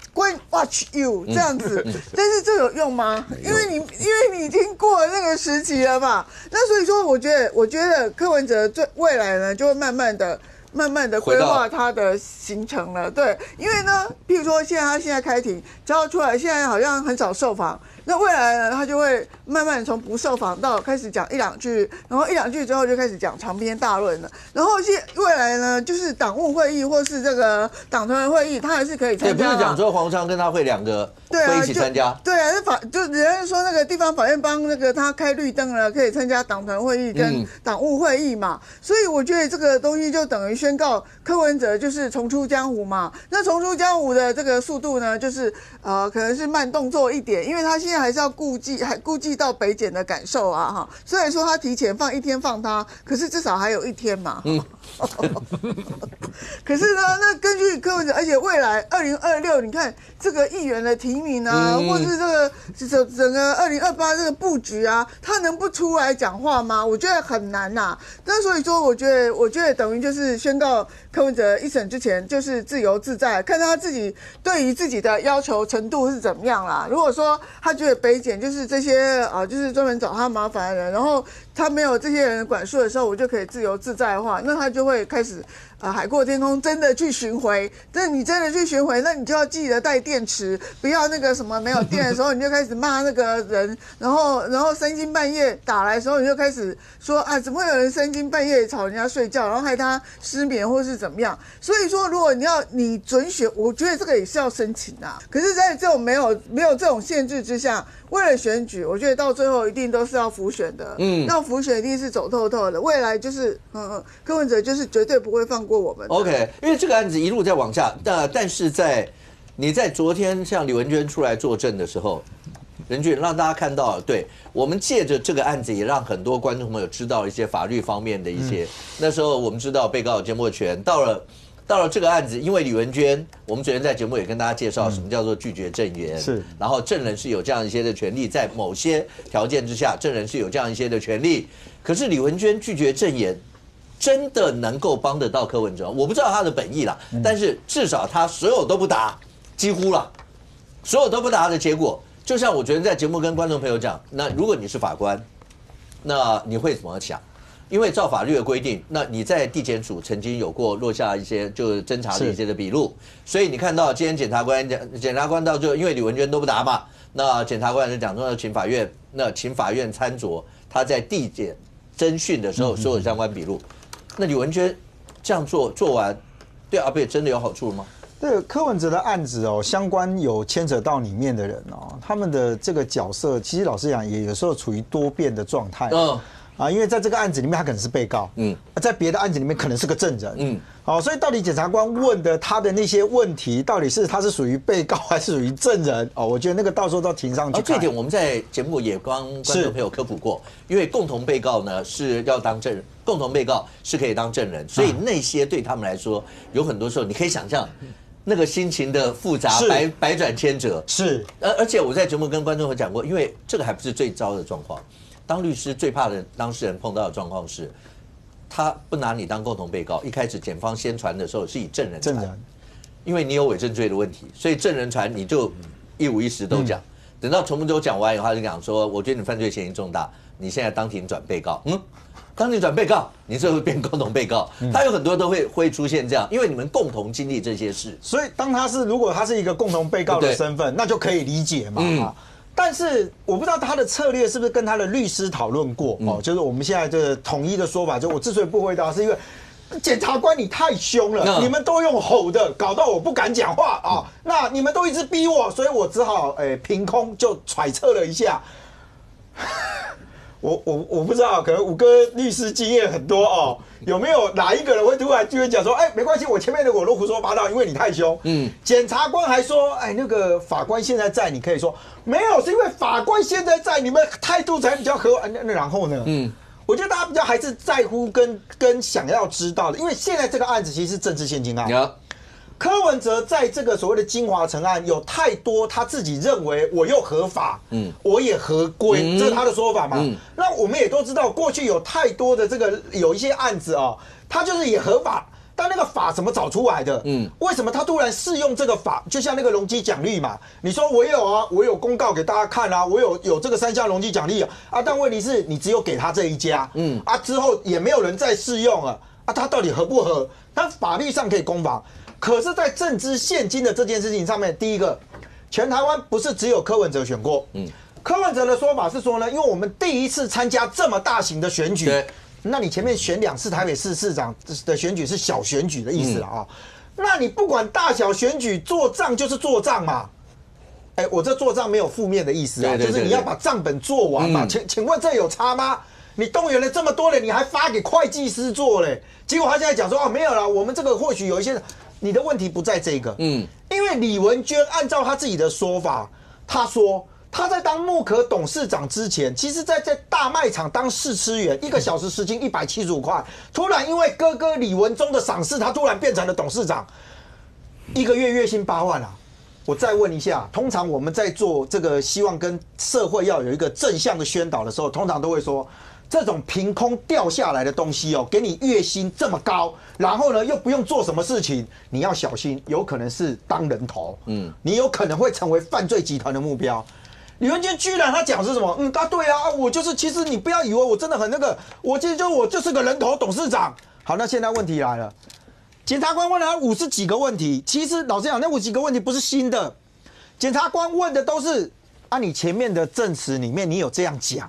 watch you 这样子，但是这有用吗？因为你已经过了那个时期了嘛。那所以说，我觉得柯文哲未来呢，就会慢慢的规划他的行程了。对，因为呢，譬如说他现在开庭，交出来，现在好像很少受访。那未来呢，他就会慢慢从不受访到开始讲1、2句，然后1、2句之后就开始讲长篇大论了。然后未来呢，就是党务会议或是这个党团会议，他还是可以参加。对，不是讲说黄昌跟他会2个会一起参加。对啊，就人家说那个地方法院帮那个他开绿灯了，可以参加党团会议跟党务会议嘛。所以我觉得这个东西就等于宣告柯文哲就是重出江湖嘛。那重出江湖的这个速度呢，就是可能是慢动作一点，因为他现在还是要顾及到北检的感受啊哈。虽然说他提前放1天放他，可是至少还有1天嘛。可是呢，那根据柯文哲，而且未来2026，你看这个议员的提名啊，或是这个整个2028这个布局啊，他能不出来讲话吗？我觉得很难呐。那所以说，我觉得等于就是宣告柯文哲1审之前就是自由自在，看他自己对于自己的要求程度是怎么样啦。如果说他觉得北检就是这些就是专门找他麻烦的人，然后他没有这些人管束的时候，我就可以自由自在的话，那他就会开始海阔天空，真的去巡回。但你真的去巡回，那你就要记得带电池，不要那个什么没有电的时候你就开始骂那个人，然后3更半夜打来的时候你就开始说啊，怎么会有人3更半夜吵人家睡觉，然后害他失眠或是怎么样？所以说，如果你准选，我觉得这个也是要申请啊。可是，在这种没有这种限制之下，为了选举，我觉得到最后一定都是要辅选的。要辅选一定是走透透的。未来就是柯文哲就是绝对不会放过我们。OK， 因为这个案子一路在往下，但是你在昨天像李文娟出来作证的时候，任俊让大家看到，对我们借着这个案子，也让很多观众朋友知道一些法律方面的一些。那时候我们知道被告有缄默权，到了这个案子，因为李文娟，我们昨天在节目也跟大家介绍什么叫做拒绝证言，是，然后证人是有这样一些的权利，在某些条件之下，证人是有这样一些的权利。可是李文娟拒绝证言，真的能够帮得到柯文哲？我不知道他的本意啦，但是至少他所有都不答，几乎了，所有都不答的结果，就像我昨天在节目跟观众朋友讲，那如果你是法官，那你会怎么想？因为照法律的规定，那你在地检署曾经有过落下一些就是侦查的一些的笔录，所以你看到今天检察官到最后，因为李文娟都不答嘛，那检察官就讲说请法院参酌他在地检侦讯的时候所有相关笔录。那李文娟这样做完，对阿贝真的有好处吗？对柯文哲的案子相关有牵扯到里面的人他们的这个角色，其实老实讲也有时候处于多变的状态。因为在这个案子里面，他可能是被告，在别的案子里面可能是个证人，所以到底检察官问的他的那些问题，到底是他是属于被告还是属于证人？我觉得那个到时候到庭上去看。这点我们在节目也帮观众朋友科普过，因为共同被告呢是要当证人，共同被告是可以当证人，所以那些对他们来说，有很多时候你可以想象。那个心情的复杂，百转千折是，而且我在节目跟观众有讲过，因为这个还不是最糟的状况。当律师最怕的当事人碰到的状况是，他不拿你当共同被告。一开始检方先传的时候是以证人传，因为你有伪证罪的问题，所以证人传你就一五一十都讲。等到全部都讲完以后，他就讲说，我觉得你犯罪嫌疑重大，你现在当庭转被告。当你转被告，你就会变共同被告。他有很多都会出现这样，因为你们共同经历这些事。所以如果他是一个共同被告的身份，那就可以理解嘛。但是我不知道他的策略是不是跟他的律师讨论过就是我们现在的统一的说法，就我之所以不回答，是因为检察官你太凶了，你们都用吼的，搞到我不敢讲话那你们都一直逼我，所以我只好凭空就揣测了一下。我不知道，可能5哥律师经验很多哦，有没有哪一个人会突然就会讲说，哎，没关系，我前面的我都胡说八道，因为你太凶。检察官还说，哎，那个法官现在在，你可以说没有，是因为法官现在在，你们态度才比较和缓。那然后呢？我觉得大家比较还是在乎跟想要知道的，因为现在这个案子其实是政治现金案。柯文哲在这个所谓的金华城案有太多他自己认为我又合法，我也合规，这是他的说法嘛。那我们也都知道，过去有太多的这个有一些案子啊，他就是也合法，但那个法怎么找出来的？为什么他突然适用这个法？就像那个容积奖励嘛，你说我有啊，我有公告给大家看啊，我有这个3项容积奖励啊，但问题是你只有给他这一家，之后也没有人再适用了啊，他到底合不合？他法律上可以攻防。可是，在政治现金的这件事情上面，第一个，全台湾不是只有柯文哲选过。柯文哲的说法是说呢，因为我们第一次参加这么大型的选举，那你前面选2次台北市市长的选举是小选举的意思了啊。那你不管大小选举做账就是做账嘛。哎，我这做账没有负面的意思啊，就是你要把账本做完嘛。请问这有差吗？你动员了这么多人，你还发给会计师做嘞？结果他现在讲说哦，没有了，我们这个或许有一些。你的问题不在这个，因为李文娟按照他自己的说法，他说他在当木可董事长之前，其实在大卖场当试吃员，1个小时时薪175块，突然因为哥哥李文忠的赏识，他突然变成了董事长，1个月月薪8万啊！我再问一下，通常我们在做这个希望跟社会要有一个正向的宣导的时候，通常都会说。这种凭空掉下来的东西哦，给你月薪这么高，然后呢又不用做什么事情，你要小心，有可能是当人头，你有可能会成为犯罪集团的目标。李文娟居然他讲是什么？对啊，我就是，其实你不要以为我真的很那个，我就是个人头董事长。好，那现在问题来了，检察官问了他50几个问题，其实老实讲，那50几个问题不是新的，检察官问的都是你前面的证词里面你有这样讲。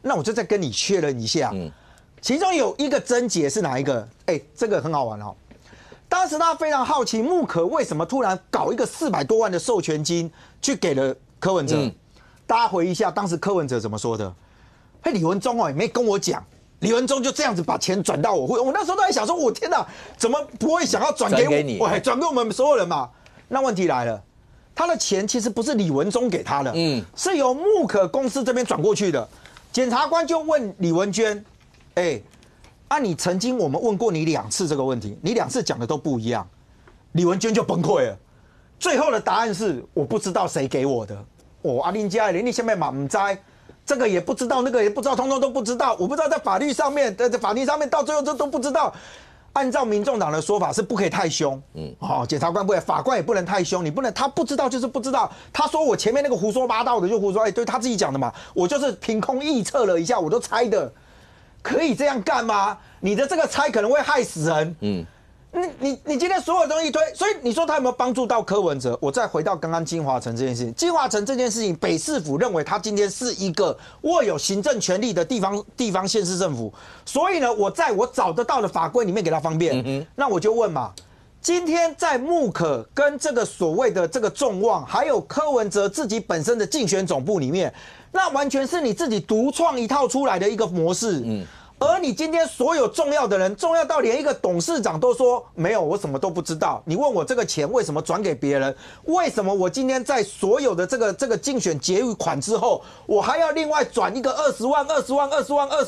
那我就再跟你确认一下，其中有一个症结是哪一个？这个很好玩哦。当时他非常好奇，木可为什么突然搞一个400多万的授权金去给了柯文哲？大家回忆一下，当时柯文哲怎么说的？李文忠也没跟我讲，李文忠就这样子把钱转到我户，我那时候都在想说，我天哪，怎么不会想要转给你？转给我们所有人嘛？那问题来了，他的钱其实不是李文忠给他的，是由木可公司这边转过去的。检察官就问李文娟：“你曾经我们问过你2次这个问题，你2次讲的都不一样。”李文娟就崩溃了。最后的答案是：我不知道谁给我的。林家人，你下面满栽，这个也不知道，那个也不知道，通通都不知道。我不知道在法律上面，法庭上面到最后这都不知道。按照民众党的说法是不可以太凶，检察官不可以，法官也不能太凶，你不能他不知道就是不知道。他说我前面那个胡说八道的就胡说，对他自己讲的嘛，我就是凭空臆测了一下，我都猜的，可以这样干吗？你的这个猜可能会害死人，你今天所有东西一推，所以你说他有没有帮助到柯文哲？我再回到刚刚金华城这件事情，金华城这件事情，北市府认为他今天是一个握有行政权力的地方县市政府，所以呢，我在我找得到的法规里面给他方便。那我就问嘛，今天在木可跟这个所谓的这个众望，还有柯文哲自己本身的竞选总部里面，那完全是你自己独创一套出来的一个模式。而你今天所有重要的人，重要到连一个董事长都说没有，我什么都不知道。你问我这个钱为什么转给别人？为什么我今天在所有的这个竞选结余款之后，我还要另外转一个20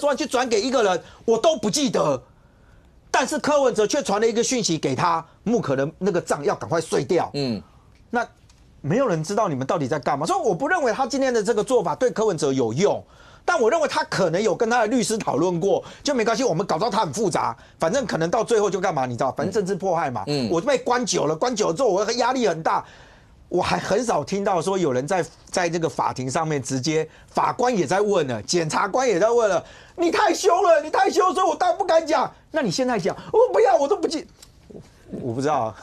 万去转给一个人？我都不记得。但是柯文哲却传了一个讯息给他，木可的那个账要赶快碎掉。那没有人知道你们到底在干嘛，所以我不认为他今天的这个做法对柯文哲有用。但我认为他可能有跟他的律师讨论过，就没关系，我们搞到他很复杂，反正可能到最后就干嘛，你知道，反正政治迫害嘛。我被关久了之后，我压力很大。我还很少听到说有人在这个法庭上面直接，法官也在问了，检察官也在问了，你太凶了，所以我当然不敢讲。那你现在讲，我不要，我都不记。我不知道，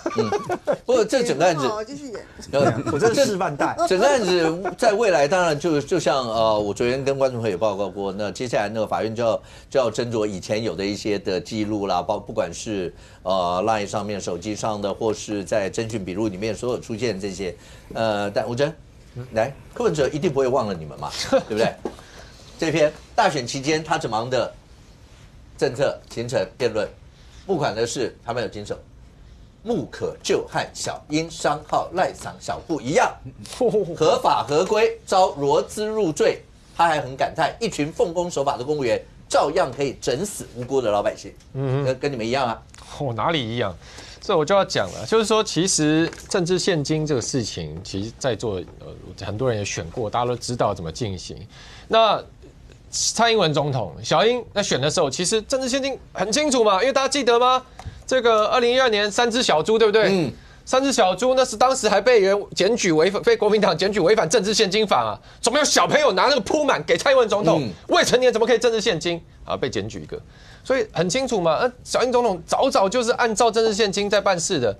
不过这整个案子，继续演，我这是示范带。整个案子在未来，当然就像我昨天跟观众朋友报告过，那接下来那个法院就要斟酌以前有的一些的记录啦，不管是LINE 上面、手机上的，或是在侦讯笔录里面所有出现这些，但吴峥，来，柯文哲一定不会忘了你们嘛，对不对？这篇大选期间他只忙的政策行程辩论，募款的是他们有经手，木可就和小英商号赖桑小布一样，合法合规遭罗资入罪。他还很感叹，一群奉公守法的公务员照样可以整死无辜的老百姓。跟你们一样啊？哪里一样？这我就要讲了，就是说，其实政治现金这个事情，其实在座很多人也选过，大家都知道怎么进行。那蔡英文总统、小英在选的时候，其实政治现金很清楚嘛，因为大家记得吗？这个2012年3只小猪，对不对？3只小猪那是当时还被人检举被国民党检举违反政治现金法啊，怎么有小朋友拿那个铺满给蔡英文总统？未成年怎么可以政治现金啊？被检举一个，所以很清楚嘛。小英总统早就是按照政治现金在办事的。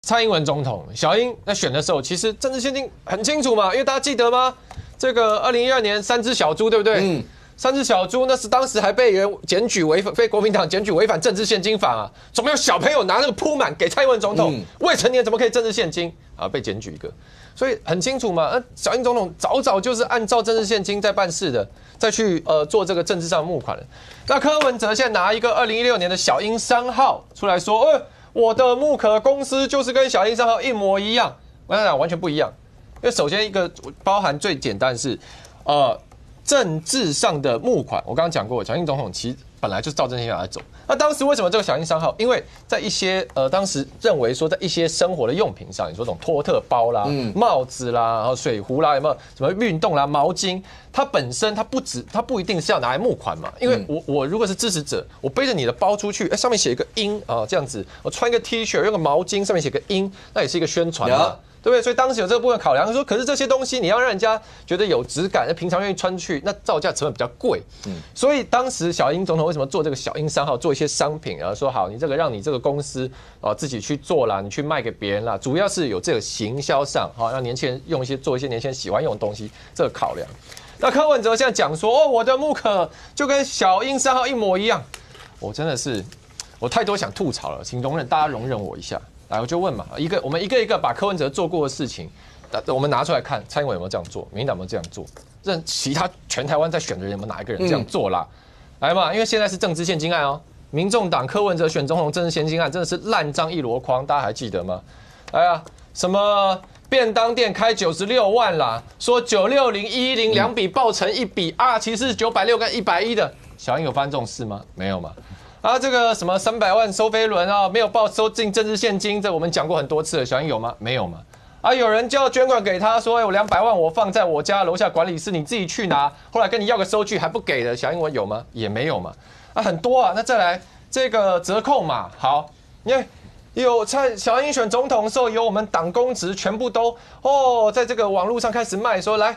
蔡英文总统、小英在选的时候，其实政治现金很清楚嘛，因为大家记得吗？这个2012年3只小猪，对不对？3只小猪那是当时还被人检举被国民党检举违反政治现金法啊，怎么有小朋友拿那个铺满给蔡英文总统？未成年怎么可以政治现金啊？被检举一个，所以很清楚嘛。小英总统早就是按照政治现金在办事的，再去做这个政治上的募款的。那柯文哲现在拿一个2016年的小英商号出来说，我的木可公司就是跟小英商号一模一样，我想讲完全不一样。因为首先一个包含最简单是，政治上的募款，我刚刚讲过，小英总统其实本来就是照政线来走。那当时为什么这个小英商号？因为在一些当时认为说在一些生活的用品上，你说这种托特包啦、帽子啦、然后水壶啦，有没有什么运动啦、毛巾？它本身它不一定是要拿来募款嘛，因为我如果是支持者，我背着你的包出去，上面写一个英啊这样子，我穿一个 T 恤，用个毛巾上面写个英，那也是一个宣传嘛。对不对？所以当时有这个部分考量，说可是这些东西你要让人家觉得有质感，平常愿意穿出去，那造价成本比较贵。所以当时小英总统为什么做这个小英商号，做一些商品，然后说好，你这个让你这个公司自己去做啦，你去卖给别人啦，主要是有这个行销上，让年轻人做一些年轻人喜欢用的东西，这个考量。那柯文哲现在讲说，我的木可就跟小英商号一模一样，我真的是我太多想吐槽了，请大家容忍我一下。来，我就问嘛，我们一个一个把柯文哲做过的事情，我们拿出来看，蔡英文有没有这样做，民进党有没有这样做，其他全台湾在选的人有没有哪一个人这样做啦？来嘛，因为现在是政治现金案哦，民众党柯文哲选总统政治现金案真的是烂账一箩筐，大家还记得吗？来啊，什么便当店开96万啦，说960、110两笔报成一笔啊，其实是960跟110的，小英有发生这种事吗？没有嘛。这个什么300万收飞轮啊，没有收进政治现金，这我们讲过很多次了，小英有吗？没有嘛。有人叫捐款给他说，我200万我放在我家楼下管理室，你自己去拿，后来跟你要个收据还不给的，小英文有吗？也没有嘛。很多啊。那再来这个折扣嘛，好，因为有小英选总统的时候，有我们党公职全部都在这个网络上开始卖，说来。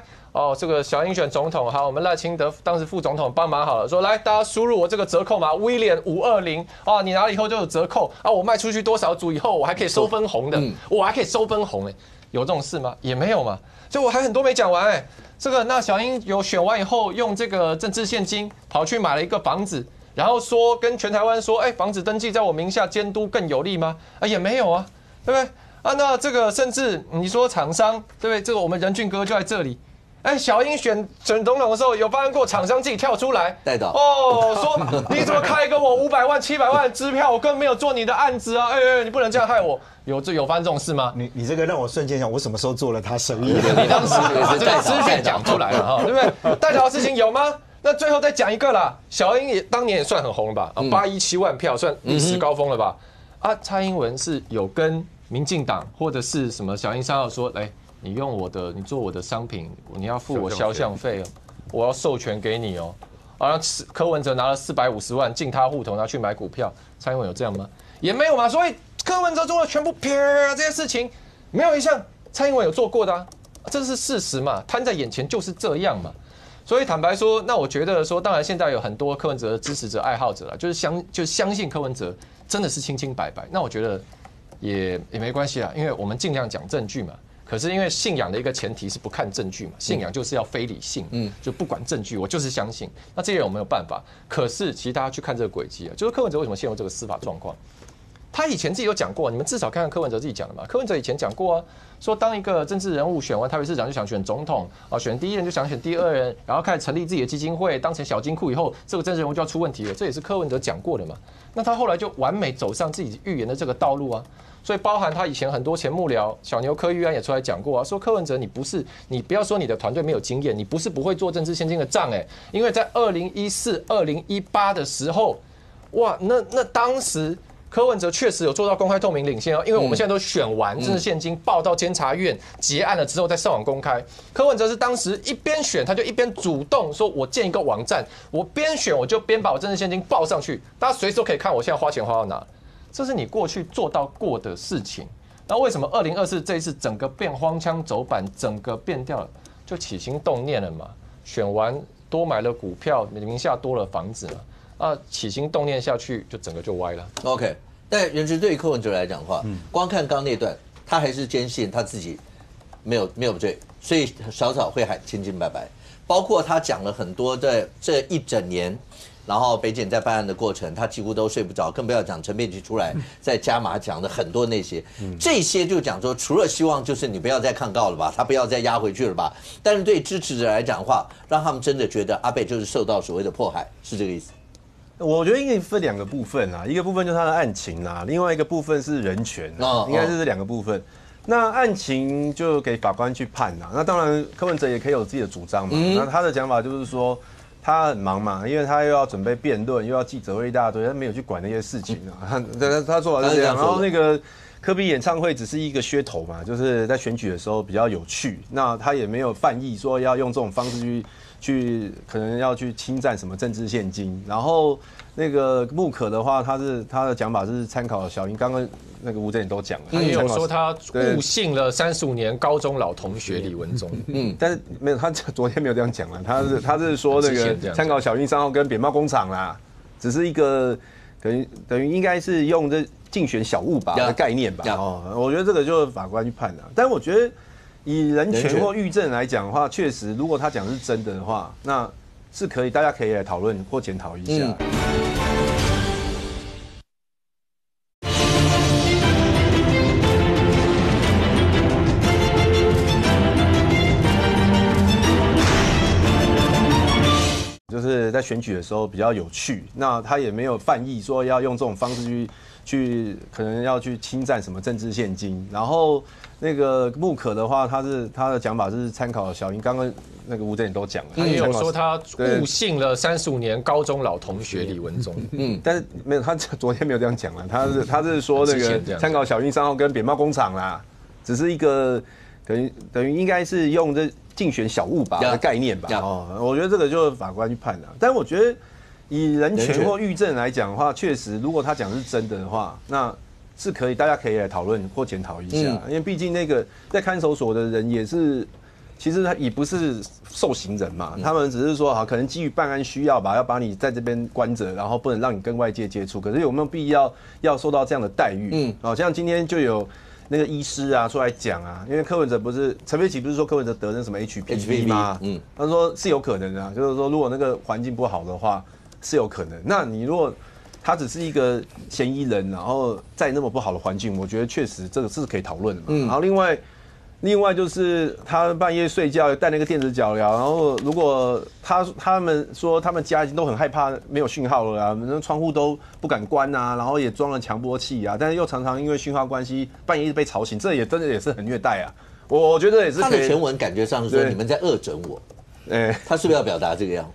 这个小英选总统，好，我们赖清德当时副总统帮忙好了，说来大家输入我这个折扣码William 520你拿了以后就有折扣我卖出去多少组以后，我还可以收分红的，我还可以收分红有这种事吗？也没有嘛，所以我还很多没讲完这个那小英有选完以后，用这个政治现金跑去买了一个房子，然后说跟全台湾说，房子登记在我名下，监督更有利吗？也没有啊，对不对？那这个甚至你说厂商，对不对？这个我们仁俊哥就在这里。小英选总统的时候，有发生过厂商自己跳出来带到说你怎么开一个我500万、700万的支票，我根本没有做你的案子啊！你不能这样害我。有发生这种事吗？你这个让我瞬间想，我什么时候做了他生意？你当时把这个资讯讲出来了对不对？代表的事情有吗？那最后再讲一个啦，小英当年也算很红了吧？817万票算历史高峰了吧？蔡英文是有跟民进党或者是什么小英商号说，你用你做我的商品，你要付我肖像费我要授权给你柯文哲拿了450万进他户头拿去买股票，蔡英文有这样吗？也没有嘛。所以柯文哲做的全部这些事情，没有一项蔡英文有做过的这是事实嘛，摊在眼前就是这样嘛。所以坦白说，那我觉得说，当然现在有很多柯文哲的支持者、爱好者啦，就是相信柯文哲真的是清清白白。那我觉得也没关系啦，因为我们尽量讲证据嘛。可是因为信仰的一个前提是不看证据嘛，信仰就是要非理性，就不管证据，我就是相信。那这些人有没有办法？可是其实大家去看这个轨迹啊，就是柯文哲为什么陷入这个司法状况？他以前自己有讲过，你们至少看看柯文哲自己讲的嘛。柯文哲以前讲过啊，说当一个政治人物选完台北市长就想选总统啊，选第一任就想选第二任，然后开始成立自己的基金会，当成小金库以后，这个政治人物就要出问题了。这也是柯文哲讲过的嘛。那他后来就完美走上自己预言的这个道路啊。所以包含他以前很多前幕僚小牛柯玉安也出来讲过啊，说柯文哲你不要说你的团队没有经验，你不是不会做政治现金的账因为在2014、2018的时候，哇，那当时。柯文哲确实有做到公开透明领先因为我们现在都选完政治现金报到监察院结案了之后再上网公开。柯文哲是当时一边选他就一边主动说，我建一个网站，我边选我就边把我政治现金报上去，大家随时都可以看我现在花钱花到哪。这是你过去做到过的事情。那为什么2024这一次整个变荒腔走板，整个变掉了，就起心动念了嘛？选完多买了股票，名下多了房子嘛。起心动念下去，就整个就歪了。OK， 但人质对于柯文哲来讲的话，光看刚那段，他还是坚信他自己没有罪，所以少少会喊清清白白。包括他讲了很多的这一整年，然后北检在办案的过程，他几乎都睡不着，更不要讲陈佩琪出来在加码讲的很多那些，这些就讲说，除了希望就是你不要再抗告了吧，他不要再压回去了吧，但是对支持者来讲的话，让他们真的觉得阿北就是受到所谓的迫害，是这个意思。我觉得应该分两个部分啊，一个部分就是他的案情啊，另外一个部分是人权应该是这两个部分。那案情就给法官去判啊，那当然柯文哲也可以有自己的主张嘛。那他的讲法就是说他很忙嘛，因为他又要准备辩论，又要记者会一大堆，他没有去管那些事情啊。他说法是这样，然后那个科比演唱会只是一个噱头嘛，就是在选举的时候比较有趣。那他也没有犯意说要用这种方式去可能要去侵占什么政治现金。然后那个穆可的话，他的讲法是参考小英，刚刚那个吴镇也都讲了，他也有说他误信了35年高中老同学李文忠，但是没有，他昨天没有这样讲了，他是说那个参考小英3号跟扁帽工厂啦，只是一个等于应该是用这竞选小物吧的概念吧。我觉得这个就法官去判了，但我觉得。以人权或狱政来讲的话，确实，如果他讲是真的话，那是可以，大家可以来讨论或检讨一下。就是在选举的时候比较有趣，那他也没有犯意说要用这种方式去可能要去侵占什么政治现金，然后。那个穆可的话，他的讲法是参考小英，刚刚那个吴镇也都讲了，他也有说他误信了35年高中老同学李文忠，但是没有，他昨天没有这样讲了，他是说那个参考小英3号跟扁帽工厂啦，只是一个等于应该是用这竞选小物吧的概念吧。我觉得这个就法官去判了，但我觉得以人权或狱政来讲的话，确实如果他讲是真的话，那。是可以，大家可以来讨论或检讨一下，因为毕竟那个在看守所的人也是，其实他也不是受刑人嘛，他们只是说可能基于办案需要吧，要把你在这边关着，然后不能让你跟外界接触。可是有没有必要受到这样的待遇？像今天就有那个医师啊出来讲啊，因为柯文哲不是陈佩琪不是说柯文哲得那什么 HPV 吗？他说是有可能的就是说如果那个环境不好的话是有可能。那你如果他只是一个嫌疑人，然后在那么不好的环境，我觉得确实这个是可以讨论的嘛。然后另外就是他半夜睡觉带那个电子脚镣，然后如果他们说他们家已经都很害怕没有讯号了啊，那窗户都不敢关啊，然后也装了强波器啊，但是又常常因为讯号关系半夜一直被吵醒，这也真的也是很虐待啊。我觉得也是可以。他的全文感觉上是说你们在恶整我，他是不是要表达这个样？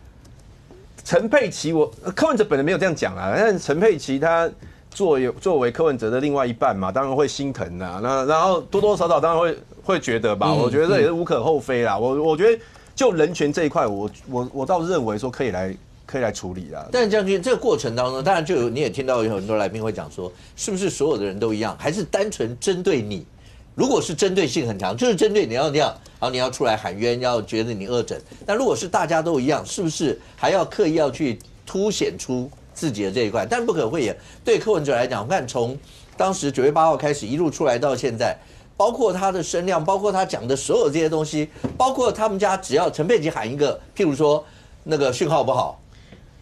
陈佩琪，柯文哲本人没有这样讲啊，但陈佩琪他作为柯文哲的另外一半嘛，当然会心疼啊。然后多多少少当然会觉得吧，我觉得这也是无可厚非啦。我觉得就人权这一块，我倒是认为说可以来处理啊。但将军这个过程当中，当然你也听到有很多来宾会讲说，是不是所有的人都一样，还是单纯针对你？如果是针对性很强，就是针对你要这样，然后你要出来喊冤，要觉得你恶整。但如果是大家都一样，是不是还要刻意要去凸显出自己的这一块？但不可讳言，对柯文哲来讲，我看从当时9月8号开始一路出来到现在，包括他的声量，包括他讲的所有这些东西，包括他们家只要陈佩琪喊一个，譬如说那个讯号不好，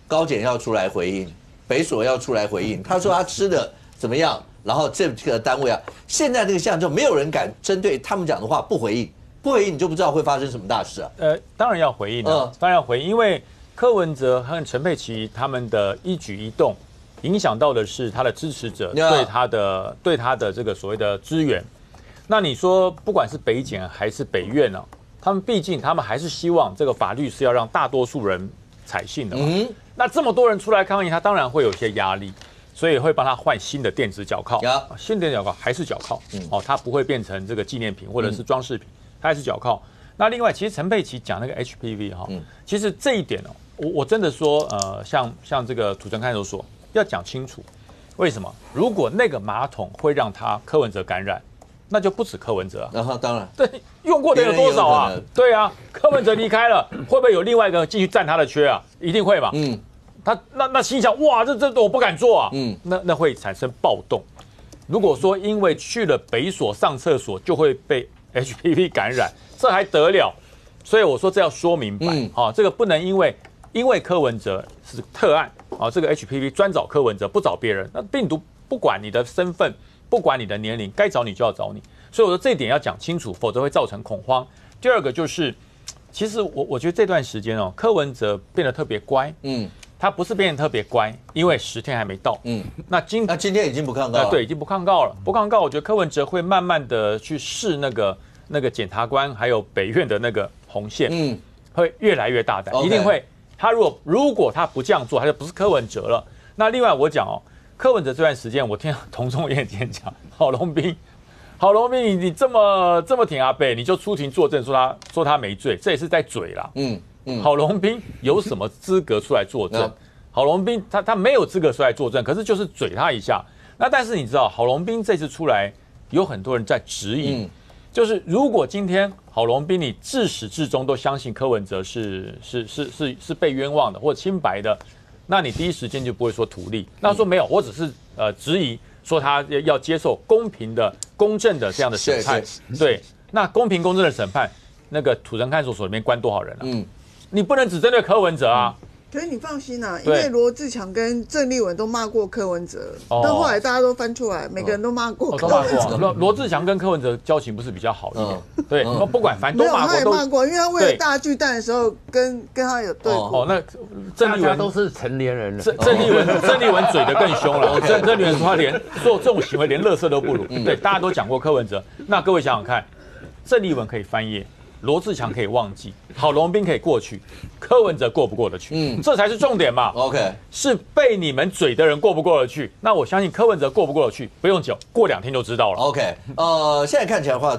高检要出来回应，北所要出来回应，他说他吃的怎么样，然后这个单位啊，现在这个现象就没有人敢针对他们讲的话不回应，不回应你就不知道会发生什么大事啊。当然要回应了，当然要回应，因为柯文哲和陈佩琪他们的一举一动，影响到的是他的支持者对他的这个所谓的支援。那你说，不管是北检还是北院啊，他们毕竟他们还是希望这个法律是要让大多数人采信的嘛。那这么多人出来抗议，他当然会有些压力，所以会帮他换新的电子脚铐。新的电子脚铐还是脚铐，它不会变成这个纪念品或者是装饰品，它还是脚铐。那另外，其实陈佩琪讲那个 HPV 哈，其实这一点我真的说，像这个土城看守所要讲清楚，为什么？如果那个马桶会让柯文哲感染，那就不止柯文哲啊。当然，对，用过的有多少啊？对啊，柯文哲离开了，会不会有另外一个继续占他的缺啊？一定会嘛。他那心想，哇，这我不敢做啊。那会产生暴动。如果说因为去了北所上厕所就会被 HPV 感染，这还得了？所以我说这要说明白这个不能因为柯文哲是特案这个 HPV 专找柯文哲，不找别人。那病毒不管你的身份，不管你的年龄，该找你就要找你。所以我说这一点要讲清楚，否则会造成恐慌。第二个就是，其实我觉得这段时间柯文哲变得特别乖。他不是变得特别乖，因为10天还没到。那今天已经不抗告了。对，已经不抗告了。不抗告，我觉得柯文哲会慢慢的去试那个检察官还有北院的那个红线，会越来越大胆，一定会。他如果他不这样做，他就不是柯文哲了。那另外我讲柯文哲这段时间，我听童仲彦今天讲，郝龙斌，你这么挺阿北，你就出庭作证说他没罪，这也是在嘴啦。郝龙斌有什么资格出来作证？郝龙斌他没有资格出来作证，可是就是嘴他一下。那但是你知道，郝龙斌这次出来，有很多人在质疑，就是如果今天郝龙斌你自始至终都相信柯文哲是被冤枉的或清白的，那你第一时间就不会说图利。那说没有，我只是质疑说他要接受公平的、公正的这样的审判。对，那公平公正的审判，那个土城看守所里面关多少人啊？你不能只针对柯文哲啊。可是你放心啊，因为罗志强跟郑丽文都骂过柯文哲，但后来大家都翻出来，每个人都骂过柯文哲。罗志强跟柯文哲交情不是比较好一点？对，不管反正都骂过。他也骂过，因为他为了大巨蛋的时候跟他有对过。那郑丽文都是成年人了。郑丽文嘴得更凶了。郑丽文说他连做这种行为连垃圾都不如。对，大家都讲过柯文哲。那各位想想看，郑丽文可以翻页。罗志强可以忘记，郝龙斌可以过去，柯文哲过不过得去？这才是重点嘛。OK， 是被你们嘴的人过不过得去？那我相信柯文哲过不过得去，不用久，过2天就知道了。OK， 现在看起来的话，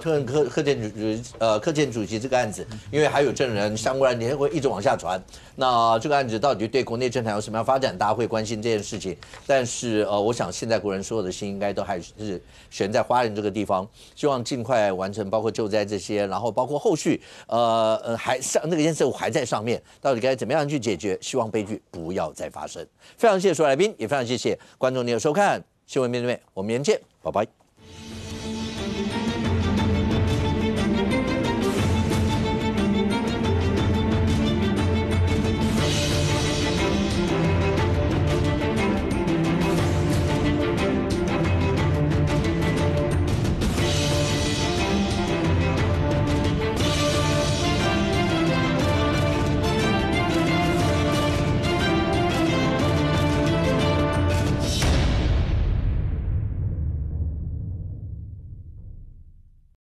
柯建主席这个案子，因为还有证人相关，你会一直往下传。那这个案子到底对国内政坛有什么样发展？大家会关心这件事情。但是我想现在国人所有的心应该都还是悬在花莲这个地方，希望尽快完成，包括救灾这些，然后包括后续还上那个验证还在上面，到底该怎么样去解决？希望悲剧不要再发生。非常谢谢所有来宾，也非常谢谢观众您的收看。新闻面对面，我们明天见，拜拜。